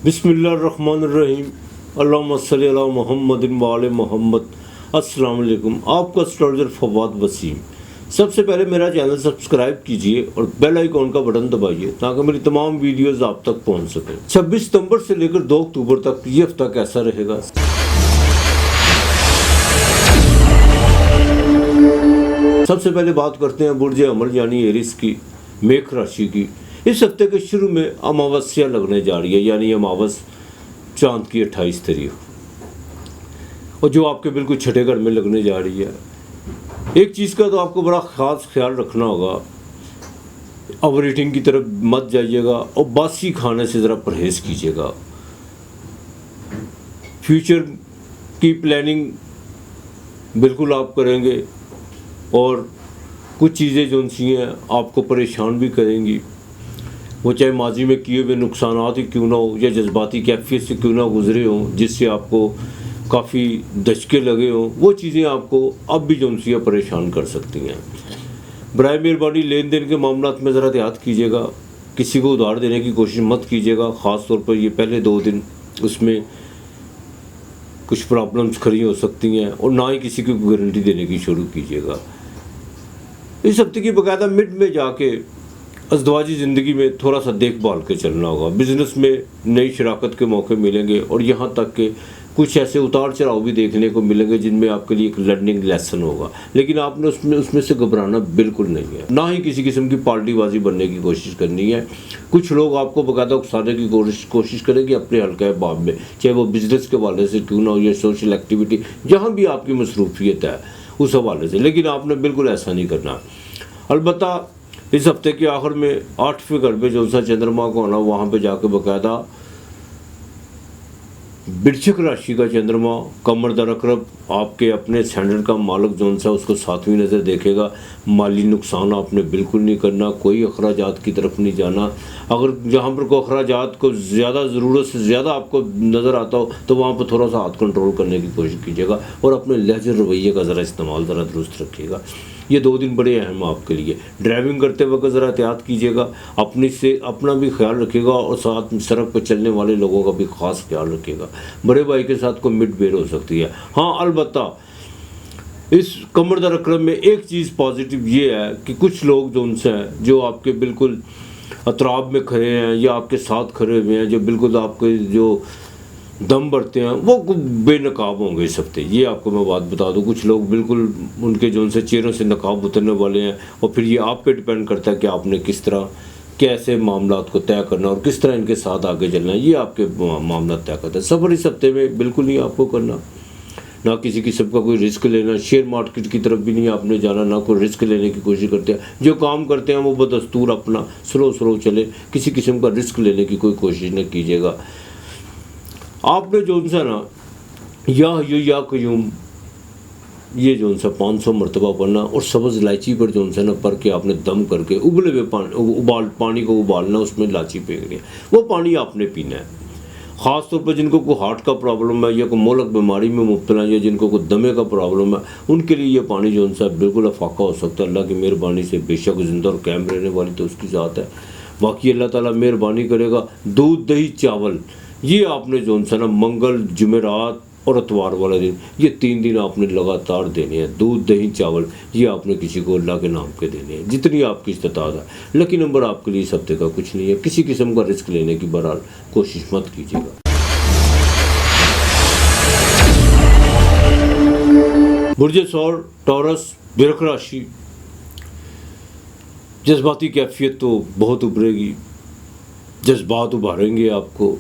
बिस्मिल्लाहिर्रहमानिर्रहीम। अल्लाहुम्मा सल्ली अला मुहम्मदिन व आले मोहम्मद। अस्सलाम वालेकुम। आपका एस्ट्रोलॉजर फवाद वसीम। सबसे पहले मेरा चैनल सब्सक्राइब कीजिए और बेल आइकॉन का बटन दबाइए ताकि मेरी तमाम वीडियोस आप तक पहुंच सकें। 26 सितंबर से लेकर 2 अक्टूबर तक ये हफ्ता कैसा रहेगा। सबसे पहले बात करते हैं बुर्ज अमल यानी एरिस की, मेष राशि की। इस हफ्ते के शुरू में अमावस्या लगने जा रही है, यानी अमावस चांद की 28 तारीख, और जो आपके बिल्कुल छठे घर में लगने जा रही है। एक चीज़ का तो आपको बड़ा ख़ास ख्याल रखना होगा, ओवर ईटिंग की तरफ मत जाइएगा और बासी खाने से ज़रा परहेज़ कीजिएगा। फ्यूचर की प्लानिंग बिल्कुल आप करेंगे और कुछ चीज़ें जो सी हैं आपको परेशान भी करेंगी, वो चाहे माजी में किए हुए नुकसानात ही क्यों ना हो या जज्बाती कैफियत से क्यों ना गुजरे हों जिससे आपको काफ़ी दचके लगे हों, वो चीज़ें आपको अब भी जो सी परेशान कर सकती हैं। बराए मेहरबानी लेन देन के मामलों में ज़रा एहतियात कीजिएगा, किसी को उधार देने की कोशिश मत कीजिएगा। ख़ास तौर पर ये पहले 2 दिन उसमें कुछ प्रॉब्लम्स खड़ी हो सकती हैं, और ना ही किसी को गारंटी देने की शुरू कीजिएगा। इस हफ्ते की बाकायदा मिड में जाके अज़दवाजी ज़िंदगी में थोड़ा सा देखभाल के चलना होगा। बिज़नेस में नई शराकत के मौके मिलेंगे और यहाँ तक कि कुछ ऐसे उतार चढ़ाव भी देखने को मिलेंगे जिनमें आपके लिए एक लर्निंग लेसन होगा, लेकिन आपने उसमें से घबराना बिल्कुल नहीं है। ना ही किसी किस्म की पार्टीबाजी बनने की कोशिश करनी है। कुछ लोग आपको बाकायदा उकसाने की कोशिश करेंगे अपने हल्का बाब में, चाहे वो बिज़नेस के हवाले से क्यों ना हो या सोशल एक्टिविटी, जहाँ भी आपकी मसरूफियत है उस हवाले से, लेकिन आपने बिल्कुल ऐसा नहीं करना। अलबत्ता इस हफ्ते के आखिर में 8वें घर पे जो सा चंद्रमा का होना, वहाँ पे जाके बाकायदा वृश्चिक राशि का चंद्रमा कमर दरकरब आपके अपने स्टैंडर्ड का मालिक जो सा उसको 7वीं नज़र देखेगा। माली नुकसान आपने बिल्कुल नहीं करना, कोई अखराजात की तरफ नहीं जाना। अगर जहाँ पर कोई अखराजात को ज़्यादा ज़रूरत से ज़्यादा आपको नज़र आता हो तो वहाँ पर थोड़ा सा हाथ कंट्रोल करने की कोशिश कीजिएगा और अपने लहजे रवैये का ज़रा इस्तेमाल ज़रा दुरुस्त रखिएगा। ये 2 दिन बड़े अहम आपके लिए। ड्राइविंग करते वक्त ज़रा एहतियात कीजिएगा, अपना भी ख्याल रखिएगा और साथ सड़क पर चलने वाले लोगों का भी ख़ास ख्याल रखिएगा। बड़े भाई के साथ कोई मिडबेर हो सकती है। हाँ, अलबत्ता इस कमर दरकरब में एक चीज़ पॉजिटिव ये है कि कुछ लोग जो उनसे हैं जो आपके बिल्कुल अतराब में खड़े हैं या आपके साथ खड़े हुए हैं, जो बिल्कुल आपके जो दम बढ़ते हैं, वो बेनकाब होंगे इस हफ्ते। ये आपको मैं बात बता दूं, कुछ लोग बिल्कुल उनके जो उनसे चेहरों से नकाब उतरने वाले हैं, और फिर ये आप पे डिपेंड करता है कि आपने किस तरह कैसे मामलात को तय करना और किस तरह इनके साथ आगे चलना है। ये आपके मामला तय करता है। सफ़र इस हफ्ते में बिल्कुल नहीं आपको करना, ना किसी किस्म का कोई रिस्क लेना। शेयर मार्केट की तरफ भी नहीं आपने जाना, ना कोई रिस्क लेने की कोशिश करते हैं। जो काम करते हैं वो बदस्तूर अपना स्लो चले, किसी किस्म का रिस्क लेने की कोई कोशिश न कीजिएगा। आपने जो सा ना या क्यूम ये जो सा 500 मरतबा पढ़ना और सब्ज़ इलायची पर जो सा ना पढ़ के आपने दम करके उबले हुए पानी को उबालना, उसमें इलायची फेंकनी है, वो पानी आपने पीना है। ख़ास तौर पर जिनको कोई हार्ट का प्रॉब्लम है या कोई मोलक बीमारी में मुब्तला है या जिनको कोई दमे का प्रॉब्लम है, उनके लिए ये पानी जो सा बिल्कुल अफाका हो सकता है। अल्लाह की मेहरबानी से बेशक जिंदा और कायम रहने वाली तो उसकी ज़ात है, बाकी अल्लाह ताला मेहरबानी करेगा। दूध दही चावल ये आपने जो सा ना मंगल जुमेरात और इतवार वाला दिन, ये 3 दिन आपने लगातार देने हैं। दूध दही चावल ये आपने किसी को अल्लाह के नाम के देने हैं, जितनी आपकी इस्तात है। लकी नंबर आपके लिए इस हफ्ते का कुछ नहीं है। किसी किस्म का रिस्क लेने की बहरहाल कोशिश मत कीजिएगा। बुर्ज सौर टॉरस वृश्चिक राशि, जज्बाती कैफियत तो बहुत उभरेगी, जज्बात उभारेंगे आपको,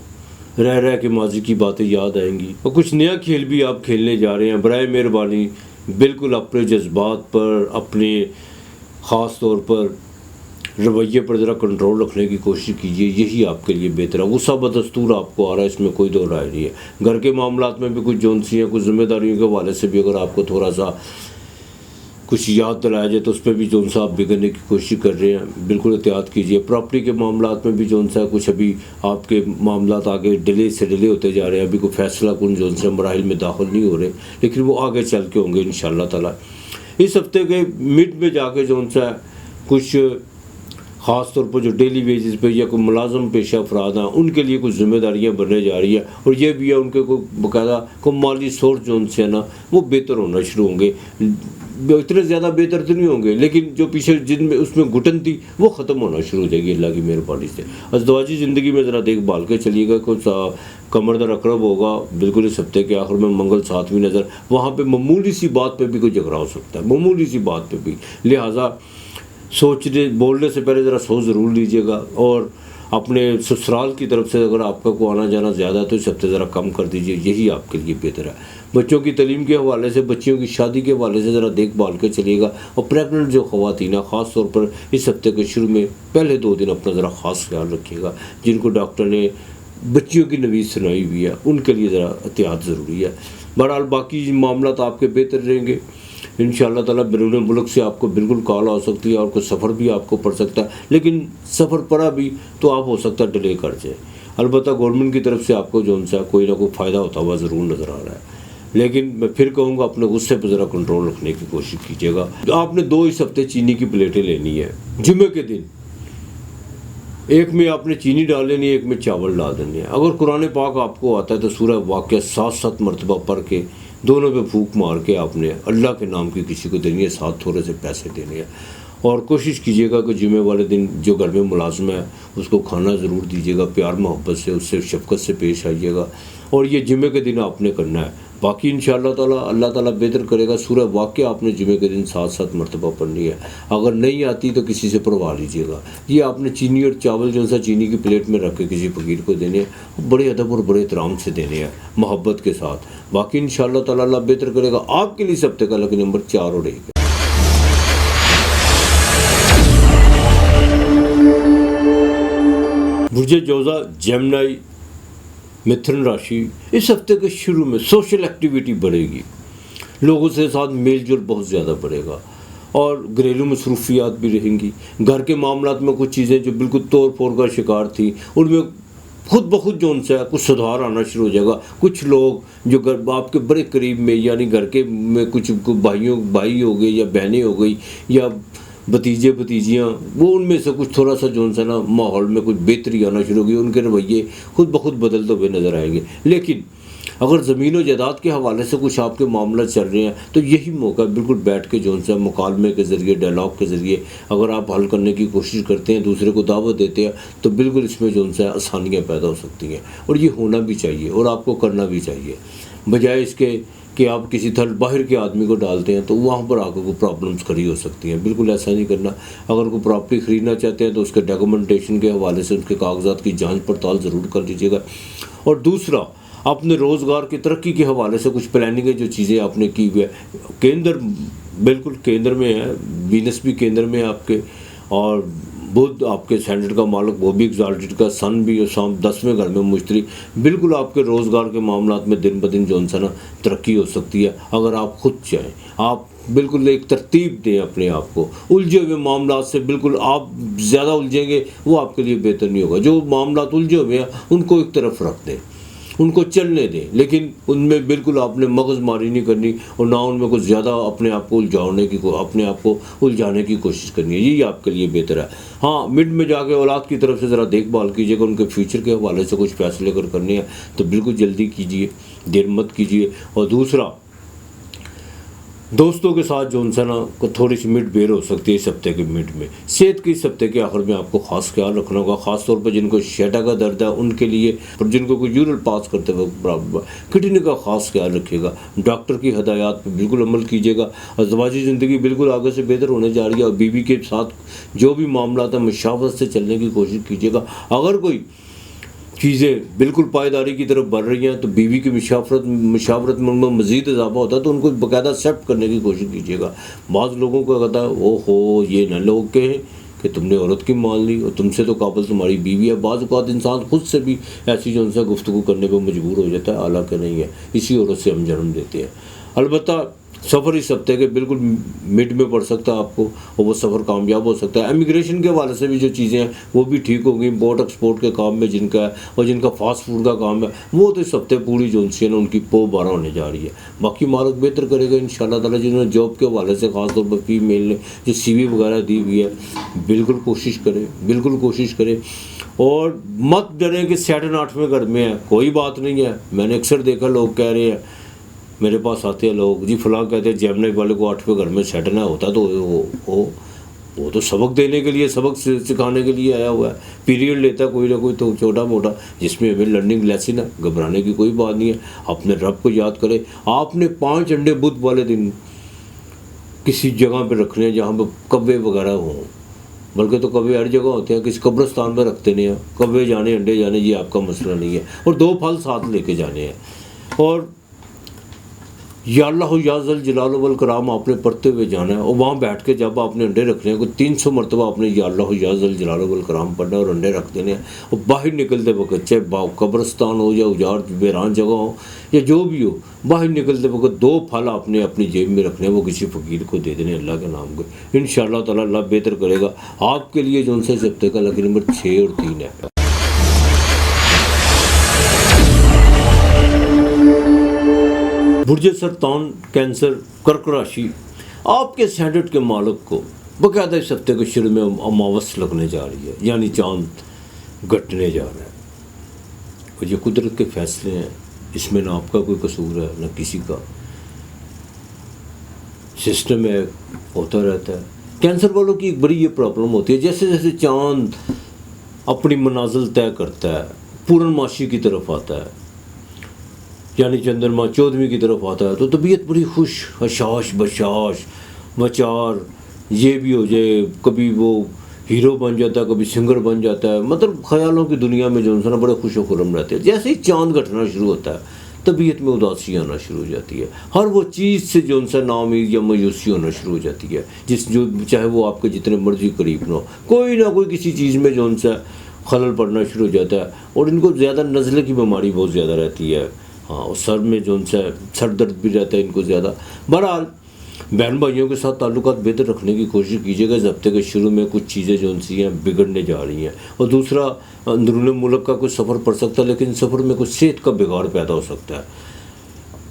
रह के माजी की बातें याद आएंगी, और कुछ नया खेल भी आप खेलने जा रहे हैं। बराए मेहरबानी बिल्कुल अपने जज्बात पर, अपने ख़ास तौर पर रवैये पर ज़रा कंट्रोल रखने की कोशिश कीजिए, यही आपके लिए बेहतर है। गुस्सा बदस्तूर आपको आ रहा है, इसमें कोई दो राय नहीं है। घर के मामलात में भी कुछ जोनसी हैं, कुछ जिम्मेदारियों के हवाले से भी अगर आपको थोड़ा सा कुछ याद दिलाया जाए तो उस पर भी जो सा आप बिगड़ने की कोशिश कर रहे हैं, बिल्कुल एहतियात कीजिए। प्रॉपर्टी के मामलात में भी जो सा कुछ अभी आपके मामलात आगे डिले से डिले होते जा रहे हैं, अभी कोई फैसला कौन जो सा मराहिल में दाखिल नहीं हो रहे, लेकिन वो आगे चल के होंगे इंशाअल्लाह ताला। इस हफ्ते के मिड में जाके जो सा कुछ ख़ास तौर पर जो डेली वेजेस पे या कोई मुलाजम पेशा अफराद हैं उनके लिए कुछ जिम्मेदारियाँ बनने जा रही है, और ये भी है उनके को बाकायदा को माली सोर्स जो उनसे है ना वो बेहतर होना शुरू होंगे। इतने ज़्यादा बेहतर तो नहीं होंगे, लेकिन जो पीछे जिनमें उसमें घुटन थी वो ख़त्म होना शुरू हो जाएगी अल्लाह की मेहरबानी से। अज़दवाजी ज़िंदगी में ज़रा देखभाल के चलिएगा। कुछ कमर दर अकरब होगा बिल्कुल इस हफ्ते के आखिर में, मंगल 7वीं नज़र, वहाँ पे मामूली सी बात पे भी कोई झगड़ा हो सकता है, मामूली सी बात पे भी। लिहाजा सोचने बोलने से पहले ज़रा सोच ज़रूर लीजिएगा। और अपने ससुराल की तरफ से अगर आपका को आना जाना ज़्यादा है तो इस हफ्ते ज़रा कम कर दीजिए, यही आपके लिए बेहतर है। बच्चों की तालीम के हवाले से, बच्चियों की शादी के हवाले से ज़रा देखभाल के चलिएगा। और प्रेगनेंट जो ख़वातीन हैं ख़ास तौर पर इस हफ्ते के शुरू में पहले 2 दिन अपना ज़रा ख़ास ख्याल रखिएगा। जिनको डॉक्टर ने बच्चियों की नवीज़ सुनाई हुई है उनके लिए ज़रा एहतियात ज़रूरी है। बहरहाल बाकी मामला तो आपके बेहतर रहेंगे इंशाअल्लाह ताला। बैरून मुल्क से आपको बिल्कुल कॉल आ सकती है और कोई सफ़र भी आपको पड़ सकता है, लेकिन सफ़र पड़ा भी तो आप हो सकता है डिले कर जाए। अलबत्ता गवर्नमेंट की तरफ से आपको जो उनसे कोई ना कोई फ़ायदा होता हुआ ज़रूर नज़र आ रहा है। लेकिन मैं फिर कहूँगा अपने गुस्से पर ज़रा कंट्रोल रखने की कोशिश कीजिएगा। आपने 2 इस हफ्ते चीनी की प्लेटें लेनी है जुम्मे के दिन, एक में आपने चीनी डाल लेनी है, एक में चावल डाल देनी है। अगर कुरान पाक आपको आता है तो सूरह वाक़िया 7 मरतबा पढ़ के दोनों पे फूंक मार के आपने अल्लाह के नाम की किसी को देनी है, साथ थोड़े से पैसे देने हैं। और कोशिश कीजिएगा कि जुमे वाले दिन जो घर में मुलाजिम है उसको खाना ज़रूर दीजिएगा, प्यार मोहब्बत से, उससे शफ़क़त से पेश आइएगा। और ये जुमे के दिन आपने करना है। बाकी इंशाअल्लाह ताला अल्लाह ताला बेहतर करेगा। सूरह वाक़िया आपने जुमे के दिन 7 मरतबा पढ़नी है। अगर नहीं आती तो किसी से पढ़वा लीजिएगा। ये आपने चीनी और चावल जो सा चीनी की प्लेट में रख के किसी फ़कीर को देने हैं, बड़े अदब और बड़े एहतराम से देने हैं, मोहब्बत के साथ। बाकी इंशाअल्लाह ताला अल्लाह बेहतर करेगा आपके लिए। सब तक अलग नंबर 4 और 1 है। बुर्ज जोज़ा जेमिनी मिथुन राशि, इस हफ्ते के शुरू में सोशल एक्टिविटी बढ़ेगी, लोगों से साथ मेल जोल बहुत ज़्यादा बढ़ेगा और घरेलू मसरूफियात भी रहेंगी। घर के मामलात में कुछ चीज़ें जो बिल्कुल तोड़ फोड़ का शिकार थी उनमें खुद ब खुद जो उनसे कुछ सुधार आना शुरू हो जाएगा। कुछ लोग जो घर आपके बड़े करीब में, यानी घर के में कुछ भाई हो गए या बहनें हो गई या भतीजे भतीजियाँ, वो उनमें से कुछ थोड़ा सा जो है ना माहौल में कुछ बेहतरी आना शुरू होगी, उनके रवैये खुद ब खुद बदलते हुए नज़र आएंगे। लेकिन अगर ज़मीन और जायदाद के हवाले से कुछ आपके मामला चल रहे हैं तो यही मौका बिल्कुल बैठ के जो है मुकालमे के ज़रिए, डायलॉग के ज़रिए अगर आप हल करने की कोशिश करते हैं, दूसरे को दावत देते हैं, तो बिल्कुल इसमें जो है आसानियाँ पैदा हो सकती हैं। और ये होना भी चाहिए और आपको करना भी चाहिए, बजाय इसके कि आप किसी थर्ड बाहर के आदमी को डालते हैं तो वहाँ पर आकर को प्रॉब्लम्स खड़ी हो सकती हैं। बिल्कुल ऐसा नहीं करना। अगर कोई प्रॉपर्टी ख़रीदना चाहते हैं तो उसके डॉक्यूमेंटेशन के हवाले से उसके कागजात की जांच पड़ताल ज़रूर कर लीजिएगा। और दूसरा, अपने रोज़गार की तरक्की के हवाले से कुछ प्लानिंग है जो चीज़ें आपने की हुई है। केंद्र बिल्कुल केंद्र में है, वीनस भी केंद्र में है आपके, और बुध आपके सेंटर का मालिक वो भी एग्जाल्टेड का, सन भी और शाम 10वें घर में मुश्तरी। बिल्कुल आपके रोज़गार के मामलात में दिन ब दिन जो है ना तरक्की हो सकती है अगर आप खुद चाहें। आप बिल्कुल एक तरतीब दें अपने आप को। उलझे हुए मामलात से बिल्कुल आप ज़्यादा उलझेंगे वो आपके लिए बेहतर नहीं होगा। जो मामलात उलझे हुए हैं उनको एक तरफ रख दें, उनको चलने दें, लेकिन उनमें बिल्कुल आपने मगज़मारी नहीं करनी और ना उनमें कुछ ज़्यादा अपने आप को उलझाने की कोशिश करनी है। यही आपके लिए बेहतर है। हाँ, मिड में जाके औलाद की तरफ से ज़रा देखभाल कीजिएगा। उनके फ्यूचर के हवाले से कुछ फैसले अगर करने हैं तो बिल्कुल जल्दी कीजिए, देर मत कीजिए। और दूसरा, दोस्तों के साथ जो है ना को थोड़ी सी मिड बेर हो सकती है इस हफ्ते के मिड में। सेहत के इस हफ्ते के आखिर में आपको ख़ास ख्याल रखना होगा, ख़ास तौर पर जिनको शेटा का दर्द है उनके लिए, और जिनको कोई यूरिन पास करते वक्त प्रॉब्लम, किडनी का ख़ास ख्याल रखिएगा। डॉक्टर की हदायत पर बिल्कुल अमल कीजिएगा। अज़दवाजी ज़िंदगी बिल्कुल आगे से बेहतर होने जा रही है और बीवी के साथ जो भी मामला था मशावरत से चलने की कोशिश कीजिएगा। अगर कोई चीज़ें बिल्कुल पायदारी की तरफ बढ़ रही हैं तो बीवी की मशावरत में मज़ीद इजाफा होता है तो उनको बाकायदा एक्सेप्ट करने की कोशिश कीजिएगा। बाज़ लोगों को कहता है ओहो ये न लोग कहें कि तुमने औरत की मान ली और तुमसे तो काबिल तुम्हारी बीवी है। बाज़ औक़ात इंसान खुद से भी ऐसी जो गुफ्तगू करने पर मजबूर हो जाता है, हालांकि नहीं है, इसी औरत से हम जन्म देते हैं। अलबत्ता सफ़र इस हफ्ते के बिल्कुल मिड में पड़ सकता है आपको, और वो सफ़र कामयाब हो सकता है। इमिग्रेशन के हवाले से भी जो चीज़ें हैं वो भी ठीक होंगी। इम्पोर्ट एक्सपोर्ट के काम में जिनका है और जिनका फास्ट फूड का काम है वो तो इस हफ्ते पूरी जो सी है ना उनकी पो 12 होने जा रही है। बाकी मालिक बेहतर करेगा इंशाल्लाह ताला। जिन्होंने जॉब के हवाले से ख़ासतौर पर फीमेल ने जो CV वगैरह दी हुई है, बिल्कुल कोशिश करें, बिल्कुल कोशिश करें और मत डरें कि 8.5वें घर में है, कोई बात नहीं है। मैंने अक्सर देखा लोग कह रहे हैं, मेरे पास आते हैं लोग, जी फलां कहते हैं जेमिनी वाले को 8वें घर में सेटना होता है, तो वो तो सबक देने के लिए, सबक सिखाने के लिए आया हुआ है। पीरियड लेता है कोई ना कोई तो छोटा मोटा, जिसमें हमें लर्निंग लेसन है, घबराने की कोई बात नहीं है। अपने रब को याद करें। आपने 5 अंडे बुध वाले दिन किसी जगह पर रखने हैं जहाँ पर कब्बे वगैरह हों, बल्कि तो कब्बे हर जगह होते हैं, किसी कब्रिस्तान में रखते नहीं हैं। कब्बे जाने अंडे जाने ये आपका मसला नहीं है। और 2 फल साथ लेके जाने हैं। और या अल्लाह या ज़ल जलाल वल कराम आपने पढ़ते हुए जाना है। और वहाँ बैठ के जब आपने अंडे रखने हैं कोई 300 मरतबा आपने या अल्लाह या ज़ल जलाल वल कराम पढ़ना और अंडे रख देने हैं। और बाहर निकलते वक्त चाहे कब्रिस्तान हो या उजाड़ बेरान जगह हो या जो भी हो, बाहर निकलते वक्त 2 फल आपने अपनी जेब में रखने हैं, वो किसी फ़कीर को दे देने अल्लाह के नाम को। इंशाअल्लाह ताला अल्लाह बेहतर करेगा आपके लिए। जो उनसे हफ्ते का लकी नंबर 6 और 3 है। बुर्ज सरतान, कैंसर, कर्क राशि, आपके स्टैंडर्ड के मालिक को बाकायदा इस हफ्ते के शुरू में अमावस लगने जा रही है, यानी चांद घटने जा रहा है। और ये कुदरत के फैसले हैं, इसमें ना आपका कोई कसूर है ना किसी का। सिस्टम है, होता रहता है। कैंसर वालों की एक बड़ी ये प्रॉब्लम होती है, जैसे जैसे चांद अपनी मनाजिल तय करता है, पूर्णमासी की तरफ आता है, यानी चंद्रमा 14वीं की तरफ आता है, तो तबीयत बड़ी खुश, हशाश बशाश मचार ये भी हो जाए, कभी वो हीरो बन जाता है, कभी सिंगर बन जाता है। मतलब ख्यालों की दुनिया में जो इंसान बड़े खुश खुरम रहते हैं। जैसे ही चांद घटना शुरू होता है तबीयत में उदासी आना शुरू हो जाती है। हर वो चीज़ से जो उनसे नाउमीद या मायूसी होना शुरू हो जाती है, जो चाहे वो आपके जितने मर्जी करीब ना हो, कोई ना कोई किसी चीज़ में जो उनसे खलल पड़ना शुरू हो जाता है। और इनको ज़्यादा नज़ले की बीमारी बहुत ज़्यादा रहती है। हाँ, और सर में जो उनसे सर दर्द भी रहता है इनको ज़्यादा। बहरहाल बहन भाइयों के साथ ताल्लुकात बेहतर रखने की कोशिश कीजिएगा। इस हफ्ते के शुरू में कुछ चीज़ें जो उनसी हैं बिगड़ने जा रही हैं। और दूसरा, अंदरून मुल्क का कुछ सफ़र पड़ सकता है, लेकिन सफ़र में कुछ सेहत का बिगाड़ पैदा हो सकता है।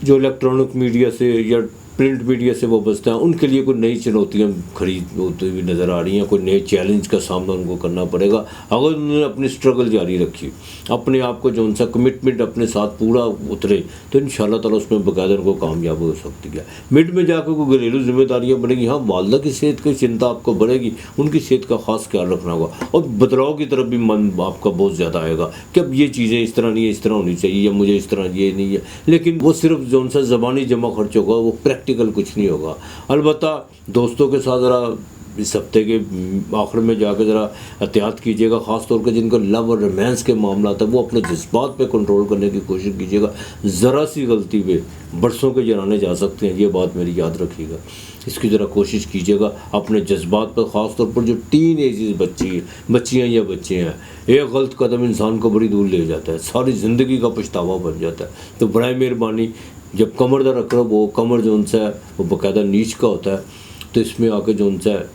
जो इलेक्ट्रॉनिक मीडिया से या प्रिंट मीडिया से वो बचते हैं, उनके लिए कोई नई चुनौतियाँ खरीद होती हुई नज़र आ रही हैं। कोई नए चैलेंज का सामना उनको करना पड़ेगा। अगर उन्होंने अपनी स्ट्रगल जारी रखी, अपने आप को जो उनसा कमिटमेंट अपने साथ पूरा उतरे, तो इंशाल्लाह ताला उसमें बाकायदा उनको कामयाब हो सकती है। मिड में जाकर कोई घरेलू जिम्मेदारियाँ बढ़ेंगी। हाँ, वालदा की सेहत की चिंता आपको बढ़ेगी, उनकी सेहत का ख़ास ख्याल रखना होगा। और बदलाव की तरफ भी मन आपका बहुत ज़्यादा आएगा कि अब ये चीज़ें इस तरह नहीं है, इस तरह होनी चाहिए, या मुझे इस तरह ये नहीं है। लेकिन वो सिर्फ जो उनसा ज़बानी जमा खर्च होगा, वो प्रैक्टिकल कुछ नहीं होगा। अलबत्ता दोस्तों के साथ ज़रा इस हफ्ते के आखिर में जाकर ज़रा एहतियात कीजिएगा। ख़ास तौर पर जिनका लव और रोमांस के मामला था, वो अपने जज्बात पे कंट्रोल करने की कोशिश कीजिएगा। ज़रा सी गलती पे बरसों के जनाने जा सकते हैं, ये बात मेरी याद रखिएगा। इसकी ज़रा कोशिश कीजिएगा अपने जज्बात पर। ख़ास तौर पर जो टीन एज बच्चियाँ या बच्चे हैं, एक गलत कदम इंसान को बड़ी दूर ले जाता है, सारी ज़िंदगी का पछतावा बन जाता है। तो बराए मेहरबानी, जब कमर दर्द रख रहा हो, वो कमर जो उनसा है वो बाकायदा नीच का होता है, तो इसमें आके जो उनसा है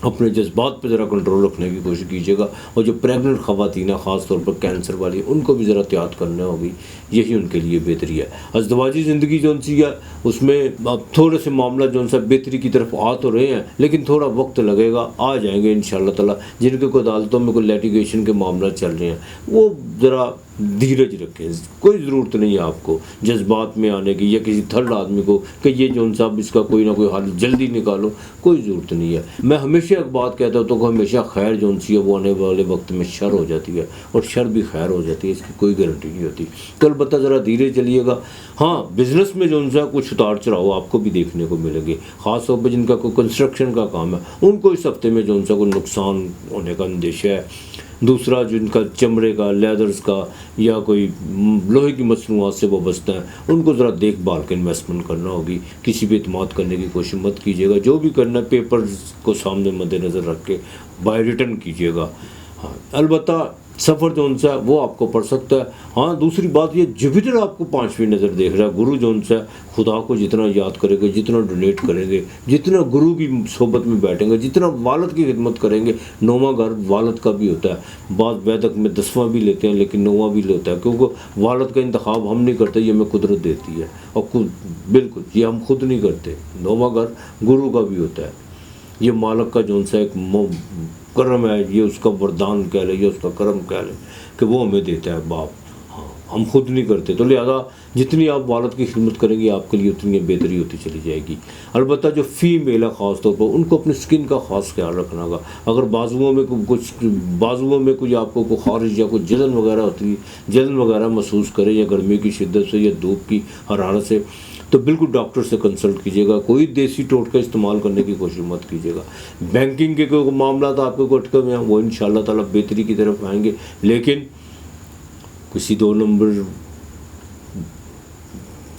अपने जज्बात पे ज़रा कंट्रोल रखने की कोशिश कीजिएगा। और जो प्रेग्नेंट ख़वातीन है, ख़ास तौर पर कैंसर वाली, उनको भी ज़रा एहतियात करना होगी, यही उनके लिए बेहतरी है। अज़दवाजी ज़िंदगी जो उनसी है उसमें अब थोड़े से मामला जो उनसे बेहतरी की तरफ आ तो रहे हैं, लेकिन थोड़ा वक्त लगेगा, आ जाएंगे इंशाअल्लाह ताला। जिनके कोई अदालतों में कोई लिटिगेशन के मामला चल रहे हैं, वो ज़रा धीरज रखें। कोई ज़रूरत नहीं है आपको जज्बात में आने की, या किसी थर्ड आदमी को कि ये जो साहब इसका कोई ना कोई हल जल्दी निकालो, कोई ज़रूरत नहीं है। मैं हमेशा एक बात कहता हूँ, तो हमेशा खैर जो उनसी है वो आने वाले वक्त में शर हो जाती है, और शर भी खैर हो जाती है, इसकी कोई गारंटी नहीं होती। तो अलबत्ता ज़रा धीरे चलिएगा। हाँ, बिज़नेस में जो उनसा कुछ उतार चढ़ाव आपको भी देखने को मिलेंगे। ख़ास तौर पर जिनका कोई कंस्ट्रक्शन का काम है, उनको इस हफ्ते में जो उनसा कोई नुकसान होने का अंदेशा है। दूसरा, जिनका चमड़े का, लेदर्स का या कोई लोहे की मसनूआत से वो बचता है, उनको ज़रा देखभाल के इन्वेस्टमेंट करना होगी। किसी पे इत्मीनान करने की कोशिश मत कीजिएगा। जो भी करना पेपर्स को सामने मद्देनज़र रख के बाय रिटर्न कीजिएगा। हाँ, अलबत्ता सफ़र जो सा वो आपको पड़ सकता है। हाँ, दूसरी बात ये, जुपिटर आपको 5वीं नज़र देख रहा है। गुरु जो सा खुदा को जितना याद करेंगे, जितना डोनेट करेंगे, जितना गुरु की सोबत में बैठेंगे, जितना वालद की खिदमत करेंगे। 9वां घर वालद का भी होता है। बाद वैदक में 10वां भी लेते हैं, लेकिन 9वां भी लेता है, क्योंकि वालद का इंतखाब हम नहीं करते, ये हमें कुदरत देती है। और बिल्कुल ये हम खुद नहीं करते। 9वां घर गुरु का भी होता है। ये मालक का जो सा एक करम है, ये उसका वरदान कह ले, ये उसका करम कह ले कि वो हमें देता है बाप। हाँ, हम खुद नहीं करते। तो लिहाजा जितनी आप वालद की खिदमत करेंगे आपके लिए उतनी बेहतरी होती चली जाएगी। अलबत्ता जो फ़ीमेल है ख़ास तौर पर, उनको अपनी स्किन का ख़ास ख्याल रखना होगा। अगर बाजुओं में कुछ आपको कोई खारिश या कोई जलन वगैरह होती है, जलन वगैरह महसूस करें, या गर्मी की शिद्दत से या धूप की हरारत से, तो बिल्कुल डॉक्टर से कंसल्ट कीजिएगा। कोई देसी टोटका इस्तेमाल करने की कोशिश मत कीजिएगा। बैंकिंग के कोई मामला तो आपके को अटके हुए हैं, वो इंशाअल्लाह ताला बेहतरी की तरफ आएंगे। लेकिन किसी 2 नंबर,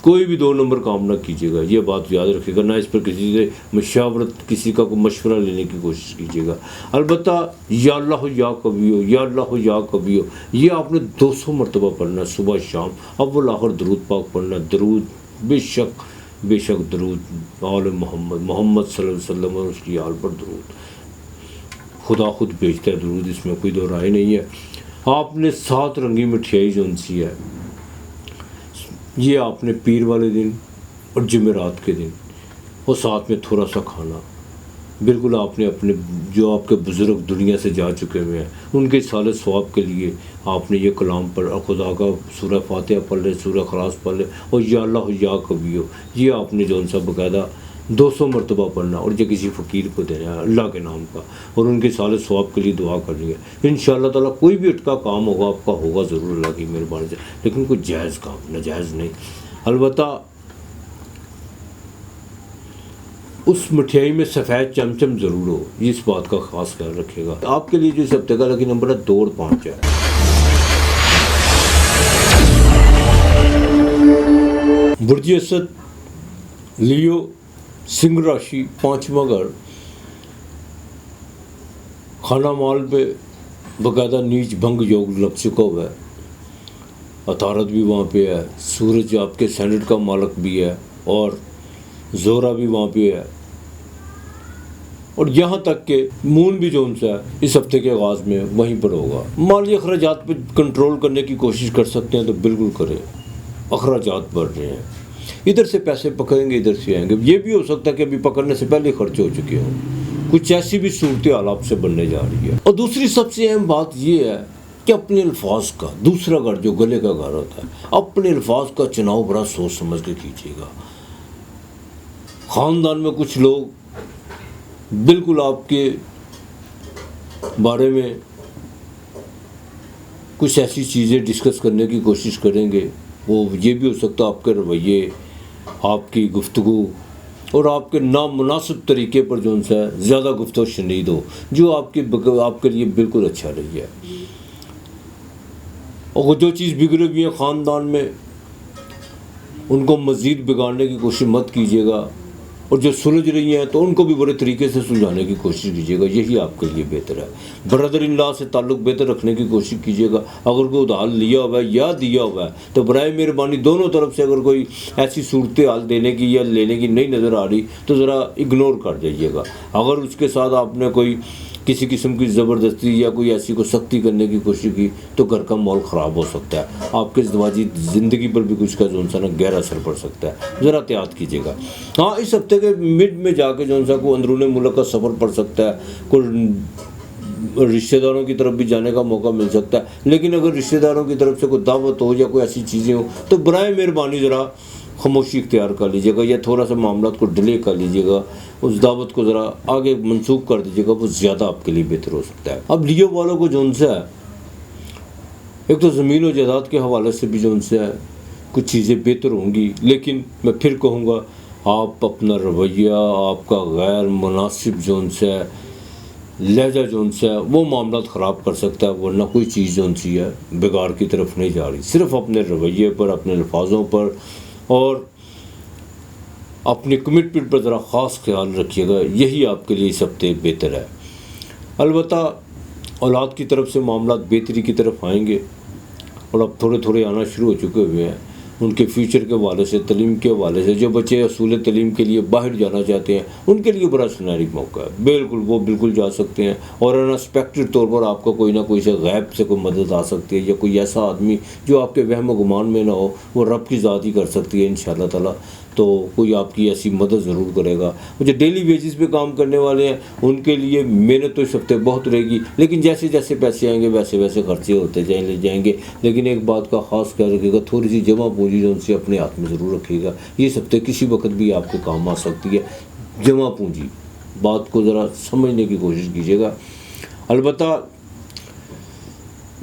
कोई भी 2 नंबर काम ना कीजिएगा, ये बात याद रखिएगा। ना इस पर किसी से मशावरत, किसी का कोई मशवरा लेने की कोशिश कीजिएगा। अलबत्ता या अल्लाह या कभी हो, या अल्लाह या कभी हो, ये आपने 200 मरतबा पढ़ना है सुबह शाम। अव्वल आखिर दरूद पाक पढ़ना, दरूद बेशक दरूद आल मोहम्मद सल्लल्लाहु अलैहि वसल्लम और उसकी आल पर दरूद। खुदा खुद भेजता है दरूद, इसमें कोई दो राय नहीं है। आपने 7 रंगी मिठाई जो सी है, ये आपने पीर वाले दिन और जुमेरात के दिन, और साथ में थोड़ा सा खाना। बिल्कुल आपने अपने जो आपके बुज़ुर्ग दुनिया से जा चुके हुए हैं, उनके साले सवाब के लिए आपने ये कलाम पढ़, खुदा का सूरह फातिहा पढ़ ले, सूरह खलास पढ़ ले, और या अल्लाह या कभी हो, ये आपने जो सा बाकायदा 200 मरतबा पढ़ना, और ये किसी फ़कीर को देना है अल्लाह के नाम का, और उनके साले सवाब के लिए दुआ करनी है। इंशाअल्लाह ताला कोई भी अटका काम होगा आपका होगा ज़रूर अल्लाह की मेहरबानी से, लेकिन कोई जायज़ काम, नाजायज़ नहीं। अलबत्ता उस मिठाई में सफ़ेद चमचम ज़रूर हो, इस बात का ख़ास ख्याल रखिएगा। आपके लिए जो इस हफ्ते का लकी नंबर है 2 और 5 है। बुर्ज असद, लियो, सिंह राशि, 5वां घर, खाना माल पे बाकायदा नीच भंग योग लग चुका हुआ है। अतारत भी वहाँ पे है, सूरज आपके सेनेट का मालक भी है, और जोरा भी वहाँ पे है, और यहाँ तक के मून भी जो उनसे है इस हफ्ते के आगाज़ में वहीं पर होगा। माली अखराजात पे कंट्रोल करने की कोशिश कर सकते हैं तो बिल्कुल करें। अखराजात बढ़ रहे हैं, इधर से पैसे पकड़ेंगे इधर से आएंगे। ये भी हो सकता है कि अभी पकड़ने से पहले खर्च हो चुके हों। कुछ ऐसी भी सूरत हाल आपसे बनने जा रही है। और दूसरी सबसे अहम बात ये है कि अपने अल्फाज का, दूसरा घर जो गले का घर होता है, अपने अल्फाज का चुनाव बड़ा सोच समझ के कीजिएगा। ख़ानदान में कुछ लोग बिल्कुल आपके बारे में कुछ ऐसी चीज़ें डिस्कस करने की कोशिश करेंगे। वो ये भी हो सकता है आपके रवैये, आपकी गुफ्तगू और आपके नामुनासिब तरीके पर जो उनसे ज़्यादा गुफ्तगू शनीद हो, जो आपके लिए बिल्कुल अच्छा नहीं है। और जो चीज़ बिगड़ी हुई है ख़ानदान में, उनको मज़ीद बिगाड़ने की कोशिश मत कीजिएगा, और जो सुलझ रही हैं तो उनको भी बड़े तरीके से सुलझाने की कोशिश कीजिएगा। यही आपके लिए बेहतर है। ब्रदर इन लॉ से ताल्लुक़ बेहतर रखने की कोशिश कीजिएगा। अगर कोई उधार लिया हुआ है या दिया हुआ है तो बराए मेहरबानी दोनों तरफ से अगर कोई ऐसी सूरत हाल देने की या लेने की नहीं नज़र आ रही तो ज़रा इग्नोर कर जाइएगा। अगर उसके साथ आपने कोई किसी किस्म की ज़बरदस्ती या कोई ऐसी को सख्ती करने की कोशिश की तो घर का माहौल ख़राब हो सकता है। आपके ज़िंदगी ज़िंदगी पर भी कुछ का जो सा ना गहरा असर पड़ सकता है। ज़रा एहतियात कीजिएगा। हाँ, इस हफ्ते के मिड में जाके जो सा को अंदरूनी मुल्क का सफ़र पड़ सकता है, कोई रिश्तेदारों की तरफ भी जाने का मौका मिल सकता है। लेकिन अगर रिश्तेदारों की तरफ से कोई दावत हो या कोई ऐसी चीज़ें हो तो बराए मेहरबानी ज़रा खामोशी इख्तियार कर लीजिएगा, या थोड़ा सा मामला को डिले कर लीजिएगा, उस दावत को ज़रा आगे मंसूख कर दीजिएगा, वो ज़्यादा आपके लिए बेहतर हो सकता है। अब लियो वालों को जो उनसे है, एक तो ज़मीन और जायदाद के हवाले से भी जो उनसे है कुछ चीज़ें बेहतर होंगी, लेकिन मैं फिर कहूँगा आप अपना रवैया, आपका गैर मुनासिब जो उनसे है लहजा जो उनसे है वो मामला ख़राब कर सकता है। वरना कोई चीज़ जो उनसी है बिगाड़ की तरफ नहीं जा रही। सिर्फ अपने रवैये पर, अपने अल्फाजों पर और अपनी कमिटमेंट पर ज़रा ख़ास ख्याल रखिएगा। यही आपके लिए इस हफ्ते बेहतर है। अलबत्ता औलाद की तरफ से मामला बेहतरी की तरफ आएंगे और अब थोड़े थोड़े आना शुरू हो चुके हुए हैं। उनके फ्यूचर के हवाले से, तलीम के हवाले से, जो बच्चे असूल तलीम के लिए बाहर जाना चाहते हैं उनके लिए बड़ा सुनहरी मौका है। बिल्कुल वो बिल्कुल जा सकते हैं और अनएक्सपेक्टेड तौर पर आपको कोई ना कोई से गैब से कोई मदद आ सकती है, या कोई ऐसा आदमी जो आपके वहम गुमान में ना हो, वो रब की ज़ात ही कर सकती है इंशाअल्लाह ताला। तो कोई आपकी ऐसी मदद ज़रूर करेगा। जो डेली वेजेस पे काम करने वाले हैं उनके लिए मेहनत तो इस हफ्ते बहुत रहेगी, लेकिन जैसे जैसे पैसे आएंगे वैसे वैसे खर्चे होते जाएंगे। लेकिन एक बात का ख़ास ख्याल रखिएगा, थोड़ी सी जमा पूंजी जो उनसे अपने हाथ में ज़रूर रखिएगा। ये हफ्ते किसी वक्त भी आपके काम आ सकती है। जमा पूंजी, बात को ज़रा समझने की कोशिश कीजिएगा। अलबत्ता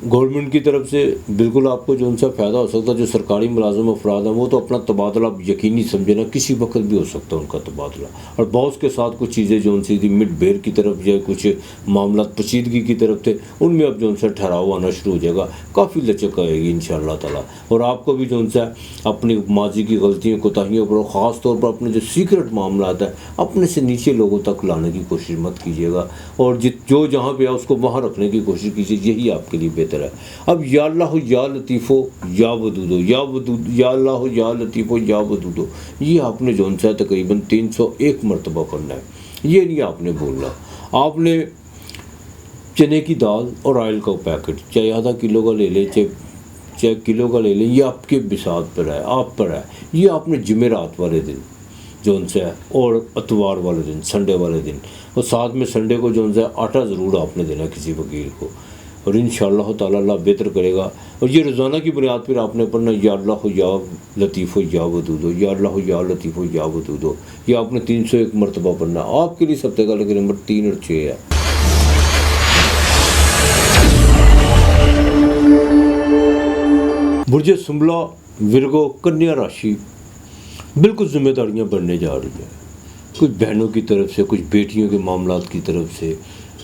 गवर्नमेंट की तरफ से बिल्कुल आपको जो उनसे फ़ायदा हो सकता है, जो सरकारी मुलाजिम अफराद हैं वो तो अपना तबादला यकीनी समझे ना, किसी वक्त भी हो सकता है उनका तबादला। और बॉस के साथ कुछ चीज़ें जो उनसे थी मिड बेर की तरफ या कुछ मामला पशीदगी की तरफ थे, उनमें अब जो उनसे ठहराव आना शुरू हो जाएगा, काफ़ी लचक आएगी इंशाअल्लाह ताला। और आपको भी जो उनसे अपनी माजी की गलतियों कोताहियों पर, ख़ास तौर पर अपने जो सीक्रेट मामला आता है अपने से नीचे लोगों तक लाने की कोशिश मत कीजिएगा, और जो जहाँ पे है उसको वहाँ रखने की कोशिश कीजिए, यही आपके लिए बेहतर है। अब या अल्लाह या लतीफ़ो या वदूदो, या अल्लाह या लतीफ़ो या वदूदो, ये आपने जो सा तकरीबन 301 मरतबा करना है। ये नहीं आपने बोलना। आपने चने की दाल और ऑयल का पैकेट चाहे आधा किलो का ले लें, चाहे किलो का ले लें, ये आपके बिसात पर है, आप पर है। ये आपने जुमेरात वाले दिन जो सा है और अतवार वाले दिन, संडे वाले दिन, और साथ में संडे को जो सा आटा ज़रूर आपने देना किसी वकील को, और इंशाअल्लाह ताला अल्लाह बेहतर करेगा। और ये रोज़ाना की बुनियाद पर आपने पढ़ना या अल्लाह या लतीफ़ो या वदूदो, या अल्लाह या लतीफ़ो या वदूदो। ये आपने 301 मरतबा पढ़ना। आपके लिए सप्ताह का लेकिन नंबर 3 और 6 है। बुर्ज सुंबला, विरगो, कन्या राशि, बिल्कुल जिम्मेदारियां बढ़ने जा रही हैं। कुछ बहनों की तरफ से, कुछ बेटियों के मामलात की तरफ से,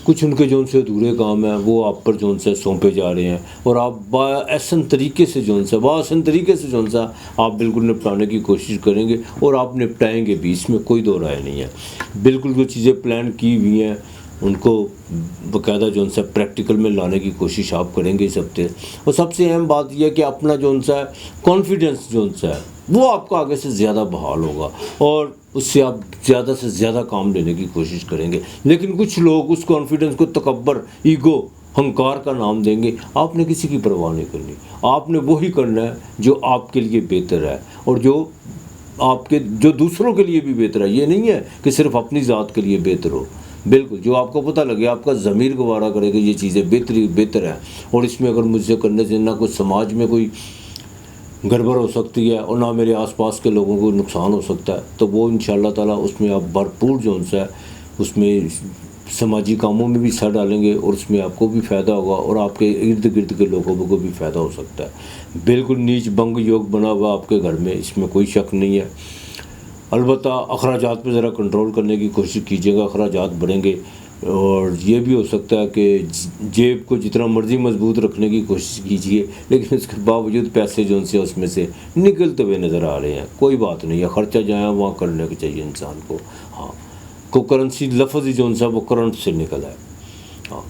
कुछ उनके जो उनसे अधूरे काम हैं वो आप पर जो उनसे सौंपे जा रहे हैं, और आप बासन तरीके से जो उनसा आप बिल्कुल निपटाने की कोशिश करेंगे, और आप निपटाएंगे भी, इसमें कोई दो राय नहीं है। बिल्कुल जो चीज़ें प्लान की हुई हैं उनको बाकायदा जो उनसे प्रैक्टिकल में लाने की कोशिश आप करेंगे इस हफ्ते। और सबसे अहम बात यह है कि अपना जो उनसा कॉन्फिडेंस जो उनसा है वो आपका आगे से ज़्यादा बहाल होगा, और उससे आप ज़्यादा से ज़्यादा काम लेने की कोशिश करेंगे। लेकिन कुछ लोग उस कॉन्फिडेंस को तकब्बर, ईगो, हंकार का नाम देंगे। आपने किसी की परवाह नहीं करनी, आपने वही करना है जो आपके लिए बेहतर है, और जो दूसरों के लिए भी बेहतर है। ये नहीं है कि सिर्फ अपनी ज़ात के लिए बेहतर हो। बिल्कुल जो आपको पता लगे, आपका ज़मीर गवारा करेगा ये चीज़ें बेहतर है, और इसमें अगर मुझसे करने से ना कुछ समाज में कोई गड़बड़ हो सकती है और ना मेरे आसपास के लोगों को नुकसान हो सकता है, तो वो इंशाअल्लाह ताला उसमें आप भरपूर जो है उसमें समाजी कामों में भी हिस्सा डालेंगे, और उसमें आपको भी फ़ायदा होगा और आपके इर्द गिर्द के लोगों को भी फ़ायदा हो सकता है। बिल्कुल नीच भंग योग बना हुआ आपके घर में, इसमें कोई शक नहीं है। अलबत्ता अखराजात पे ज़रा कंट्रोल करने की कोशिश कीजिएगा, अखराजात बढ़ेंगे, और ये भी हो सकता है कि जेब को जितना मर्ज़ी मजबूत रखने की कोशिश कीजिए, लेकिन उसके बावजूद पैसे जो उनसे उसमें से निकलते हुए नज़र आ रहे हैं। कोई बात नहीं है, ख़र्चा जहाँ वहाँ करने को चाहिए इंसान को। हाँ, को करेंसी लफ्ज़ ही जो उनसा वो करंट से निकला है। हाँ,